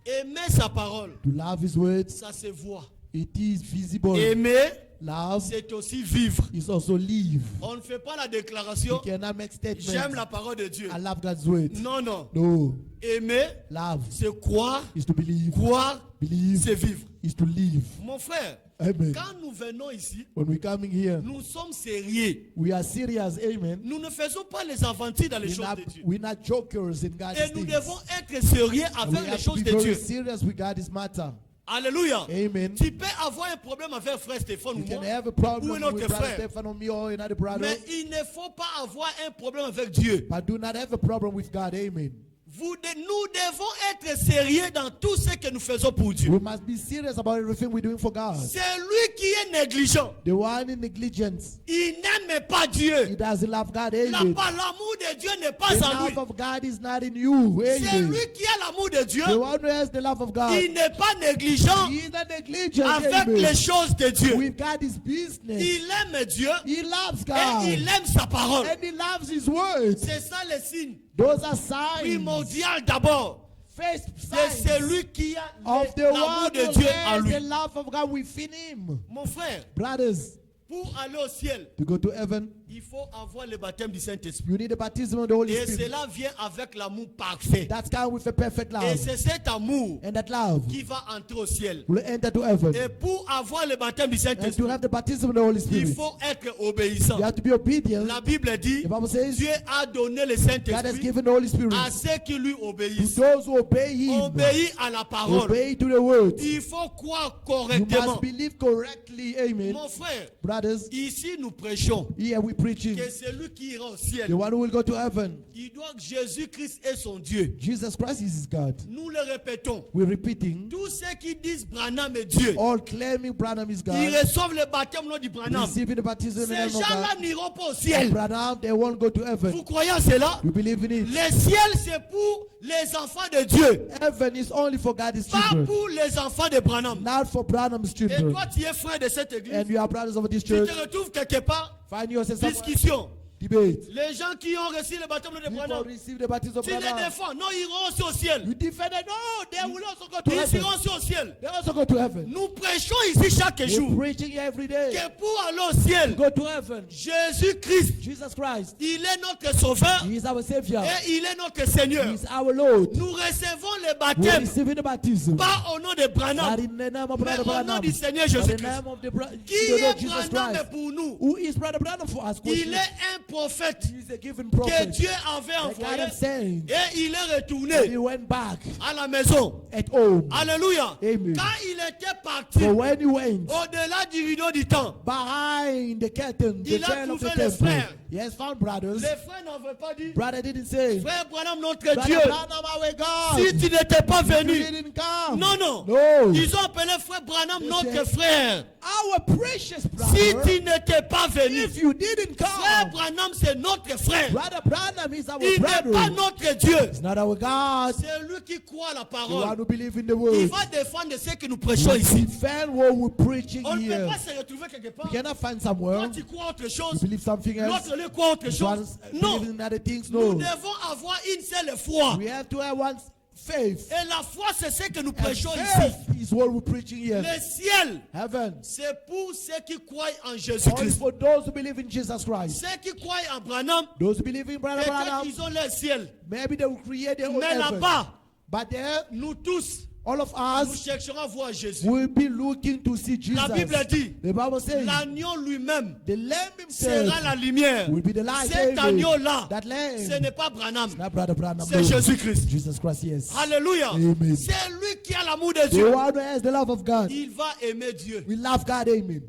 Aimer sa parole, To love His words, ça se voit. it is visible. Aimer, Love c'est aussi vivre. is also live. On ne fait pas la You déclaration, cannot make j'aime statements. la parole de Dieu. I love God's word. Non, non. No. Aimer, Love c'est croire. is to believe. Croire, Believe c'est vivre. is to live. Mon frère, Amen. quand nous venons ici, When we're coming here, nous sommes sérieux. we are serious. Amen. Nous ne faisons pas les aventures dans les choses de Dieu. We're not jokers in God's Et nous things. devons être sérieux And we avec les have to choses be de very Dieu. serious with God's matter. Alléluia. Amen. Tu peux avoir un problème avec frère Stéphane You ou can moi, have a ou problem un autre with Brother frère. Stephen or me or another brother, Mais il ne faut pas avoir un problème avec Dieu. but do not have a problem with God. Amen. Nous devons être sérieux dans tout ce que nous faisons pour Dieu. We must be serious about everything we're doing for God. C'est lui qui est négligent. The one in negligence, Il n'aime pas he Dieu. doesn't love God. Amen. L'amour de Dieu n'est pas The en lui. love of God is not in you. C'est Amen. lui qui a l'amour de Dieu. The one who has the love of God, Il n'est pas négligent he is not negligent. avec Amen. les choses de Dieu. With God's business, Il aime Dieu he loves et God il aime sa parole. and he loves his words. C'est ça le signe Those are signs. primordial d'abord. First C'est signs celui qui a of the l'amour one de who Dieu en has lui. the love of God within him. Mon frère, Brothers, pour aller au ciel, to go to heaven, il faut avoir le baptême du Saint-Esprit. you need the baptism of the Holy Et Spirit. cela vient avec l'amour parfait. That's come with a perfect Et love. c'est cet amour And that love qui va entrer au ciel. will enter to heaven. Et pour avoir le baptême du And to Saint-Esprit, have the baptism of the Holy il Spirit, faut être obéissant. you have to be obedient. La Bible dit, The Bible says Dieu a donné le God has Saint-Esprit given the Holy Spirit à ceux qui lui to obéissent. those who obey Him. Obéis à la parole. Obey to the word. Il faut croire You correctement. must believe correctly. Amen. Mon frère, Brothers, ici nous prêchons. here we preaching, que celui qui ira au ciel, the one who will go to heaven, il doit que Jésus-Christ est son Dieu. Jesus Christ is his God. Nous le répétons. We're repeating, Tous ceux qui disent Branham est Dieu, all claiming Branham is ils God, reçoivent le baptême au nom du Branham. receiving the baptism in the Ces name of gens-là God. n'iront pas au And ciel. Branham, they won't go to heaven. Vous croyez en cela? You believe in it? Le ciel, c'est pour les enfants de Dieu, Heaven is only for God's pas children, pour les enfants de Branham. not for Branham's Et children. toi, tu es frère de cette église. And you are brothers of this Tu church. te retrouves quelque part, Find yourself somewhere. discussion. Debate. Les gens qui ont reçu le baptême de People Branham, receive the baptism of tu les Branham. défends. Non, ils iront aussi au ciel. You defend it. No, they will also go to Ils heaven. iront aussi au ciel. They also go to heaven. Nous prêchons ici chaque We're jour preaching here every day. que pour aller au ciel, Go to heaven. Jésus-Christ, Jesus Christ, il est notre sauveur He is our Savior. et il est notre Seigneur. He is our Lord. Nous recevons le We're baptême receiving the baptism. pas au nom de Not Branham, in the name of mais Brother au nom Branham. du Seigneur But in the Jésus-Christ. name of the Qui Lord est Jesus Branham Christ. pour nous? Who is Brother Branham for us? Il est un prophète He is a given que prophet. Dieu avait Like God envoyé is saying. et il est And he retourné went back à la maison. at home. Alléluia. Amen. Quand il était parti, So when he went au-delà du rideau du temps, behind the curtain, the Il a veil of the trouvé les temple, frères. he has found brothers. les frères n'avaient pas dit, Brother didn't say, frère Branham, notre Brother Dieu, Branham, our God. si tu n'étais pas You venu. didn't come. Non, non. No. Ils ont appelé frère Branham They notre said, frère. Our precious Si brother, tu n'étais pas venu, if you didn't frère come, Branham, c'est notre frère. Brother Branham is our Il n'est pas brother. notre Dieu. It's not our God. C'est lui qui croit à la The one parole. who believe in the Il word. va défendre ce que nous prêchons ici. Defend what we're preaching On ne peut here. pas se retrouver quelque part. You cannot find somewhere. Toi, tu crois autre You chose. believe something else. L'autre, lui croit autre This chose. one's Non. believing in other things. Nous No. devons avoir une seule foi. We have to have one faith. Et la foi, c'est ce que nous And prêchons ici. faith is what we're preaching here. Le ciel, Heaven. c'est pour ceux qui croient en Only Jésus-Christ. for those who believe in Jesus Christ. Ceux qui croient en Branham, Those who believe in Brother peut-être Branham, qu'ils ont leur ciel. maybe they will create their own Mais heaven. là-bas, But there, nous tous, all of nous us chercherons à voir Jésus. will be looking to see Jesus. La Bible dit, The Bible says, l'agneau lui-même the Lamb sera himself la lumière. will be the light. Cet Amen. agneau-là, That ce Lamb, n'est pas Branham, not Brother Branham, c'est no. Jésus-Christ. Jesus Christ, yes. Alléluia. Amen. C'est lui qui a l'amour de The Dieu. one who has the love of God. Il va aimer Dieu. We love God, amen.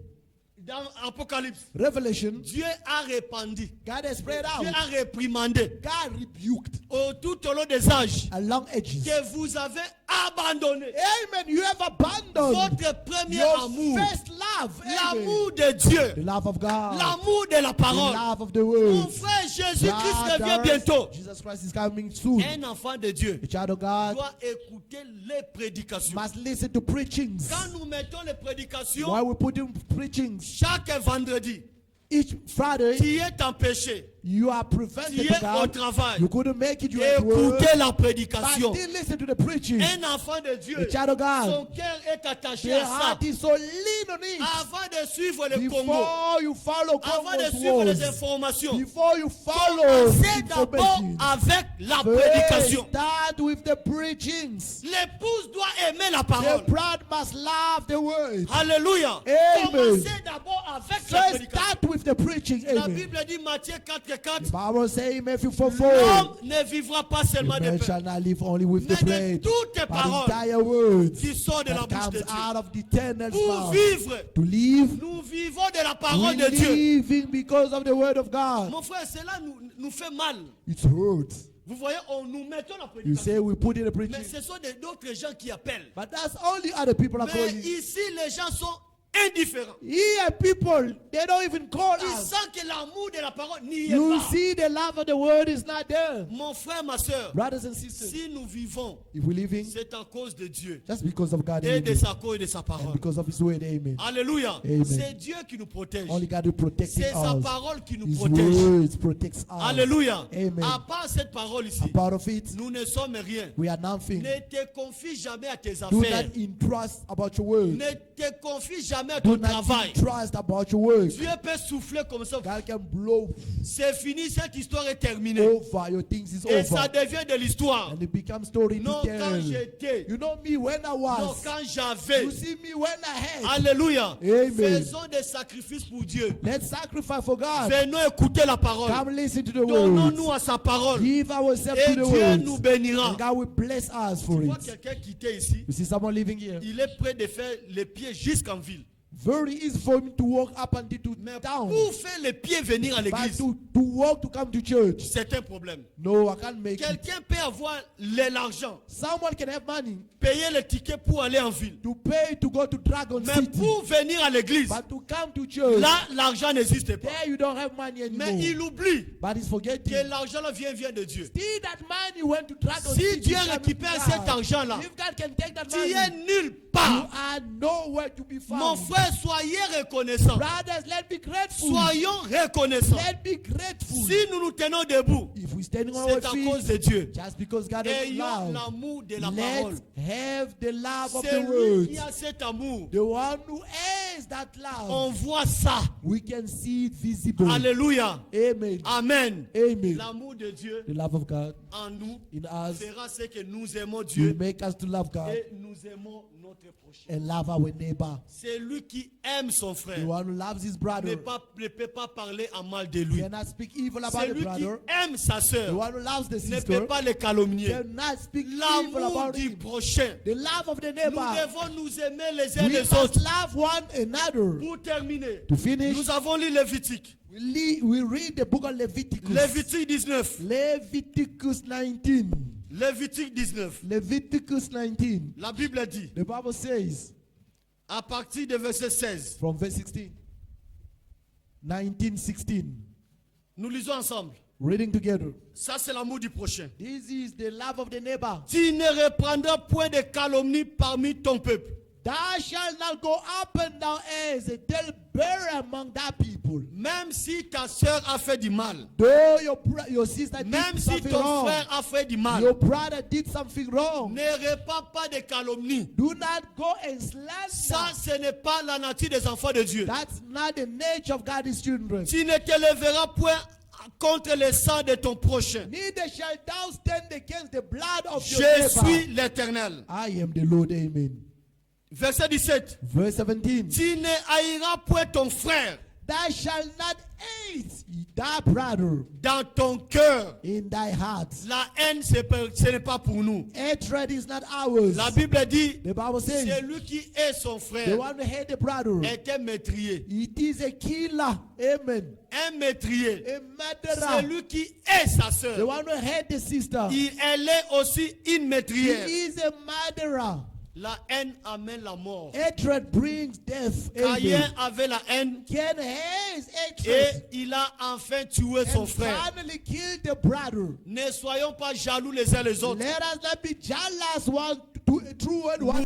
Dans Apocalypse, Revelation, Dieu a répandu, God has spread out. Dieu a réprimandé God rebuked tout au long des âges along edges. que vous avez abandonné Amen. You have abandoned votre premier your amour, first love. Amen. l'amour de Dieu, The love of God. l'amour de la The parole. love of the Mon word. frère Jésus-Christ revient Brothers, bientôt. Jesus Christ is coming soon. Un enfant de Dieu A child of God doit écouter les prédications. must listen to preachings. Quand nous mettons les prédications Why we put in preachings chaque vendredi, each Friday? tu es empêché. You are prevented Tu to es au come. travail. You couldn't make it. You are at work. Écoutez la But prédication. still listen to the preaching. Un enfant de Dieu, A child of son God. cœur est attaché Your à ça. heart is so lean on it. Avant de suivre le Congo, Before you follow avant de Congo's suivre les words, informations, before you follow commencez d'abord information, avec la first prédication. start with the preachings. L'épouse doit aimer la The parole. bride must love the word. Alléluia. Amen. Commencez d'abord avec la First prédication. start with the preaching. La Amen. Bible dit Matthieu 4:4. The Bible says in Matthew 4:4, L'homme ne vivra pas seulement de man pain, shall not live only with mais the de bread, toutes les but paroles entire words qui sortent de la that bouche de comes Dieu. out of the eternal Pour mouth. vivre, To live, nous vivons de la we parole de Dieu. living because of the word of God. Mon frère, cela nous fait mal. It hurts. Vous voyez, nous mettons la You prédication. say we put in the Mais preaching, ce sont d'autres gens qui appellent. but that's only other people are Mais calling. ici, les gens sont indifférents. Here, people, they don't even call Ils us. sentent que l'amour de la parole n'y est You pas. see, the love of the word is not there. Mon frère, ma soeur, Brothers and sisters, si nous vivons, if we're living, c'est à cause de Dieu just because of God et de amen, sa cause et de sa and parole. because of His word, amen. Alléluia. Amen. C'est Dieu qui nous protège. Only God is protecting C'est sa us. parole qui nous His protège. words protects us. Alléluia. Amen. À part cette parole ici, A part of it, nous ne sommes rien. we are nothing. Ne te confie jamais à tes Do affaires. not entrust about your word. Ne te confie jamais à Do ton not travail. entrust about your work. Dieu peut souffler comme ça. God can blow C'est fini, cette histoire est terminée. over your things is Et ça over, devient de l'histoire. and it becomes story Non to quand tell. j'étais, You know me when I non was. quand j'avais. You see me when I had. Alléluia. Amen. Faisons des sacrifices pour Dieu. Let's sacrifice for God. Venons écouter la parole. Come listen to the Donnons-nous word. à sa parole. Give ourselves Et to the Dieu nous word. bénira. And God will bless us for Tu vois it. quelqu'un quitter ici. You see someone living here. Il est prêt de faire les pieds jusqu'en ville. Very easy for him to walk up until to Mais town. pour faire les pieds venir à But l'église, to walk to come to church. c'est un problème. No, I can't make it. Quelqu'un peut avoir l'argent, Someone can have money payer le ticket pour aller en ville. to pay to go to Dragon Mais City. pour venir à l'église, But to come to church, là, l'argent n'existe pas. there you don't have money anymore. Mais il oublie But he's forgetting. que l'argent là vient de Dieu. Still that money went to Dragon Si City. Dieu coming récupère from cet God. argent-là, If God can take that tu money, es nulle you part. are nowhere to be found. Mon frère, soyez reconnaissants. Brothers, let's be grateful. Soyons reconnaissants. Let's be grateful. Si nous nous tenons debout, If we standing on our c'est à cause feet, de Dieu. just because God is Ayons love, l'amour de la parole. let's have the love of C'est the lui word. qui a cet amour. The one who has that love, On voit ça. we can see it visible. Alléluia. Amen. Amen. Amen. L'amour de Dieu The love of God en nous in us fera ce que nous aimons will Dieu make us to love God et nous aimons notre prochain. and love our neighbor. C'est lui qui aime son The frère. one who loves his Ne brother peut pas parler en mal de lui. cannot speak evil about C'est the lui qui brother. aime sa The sœur. one who loves the Ne sister peut pas le calomnier. cannot speak evil L'amour about du him. prochain. The love of the Nous neighbor. devons nous aimer les uns We les must autres. love one another. Pour terminer, To finish, nous avons lu Lévitique. we read the book of Leviticus. Lévitique 19. Leviticus 19. Lévitique 19. Leviticus 19. La Bible dit, The Bible says à partir de verset 16, from verse 16, 19:16. nous lisons ensemble. Reading together. Ça, c'est l'amour du prochain. This is the love of the neighbor. Tu ne reprendras point de calomnie parmi ton peuple. Thou shalt not go up and down as a talebearer among thy people. Même si ta soeur a fait du mal. Though your sister did Même si something ton wrong, frère a fait du mal. your brother did something wrong, Ne répands pas de calomnie. do not go and Ça, slander. ce n'est pas la nature des enfants de Dieu. That's not the nature of God's children. Tu ne te lèveras point contre le sang de ton prochain. Neither shall thou stand against the blood of your Je neighbor. suis l'Éternel. I am the Lord, amen. Verset 17. Verse 17. Tu ne haïras point ton frère Thou shalt not hate thy brother dans ton cœur. in thy heart. La haine, ce n'est pas pour nous. Hatred is not ours. La Bible dit, The Bible says, celui qui hait son the frère one who hate the brother, est un meurtrier. it is a killer, amen. Un meurtrier. A murderer. Celui qui hait sa The soeur, one who hate the sister, elle est aussi une he meurtrière. is a murderer. La haine amène la mort. Hatred brings death. Caïn Amen. avait la haine Cain has et hatred il a enfin tué son and frère. finally killed the brother. Ne soyons pas jaloux les uns les autres. Let us not be jealous one to one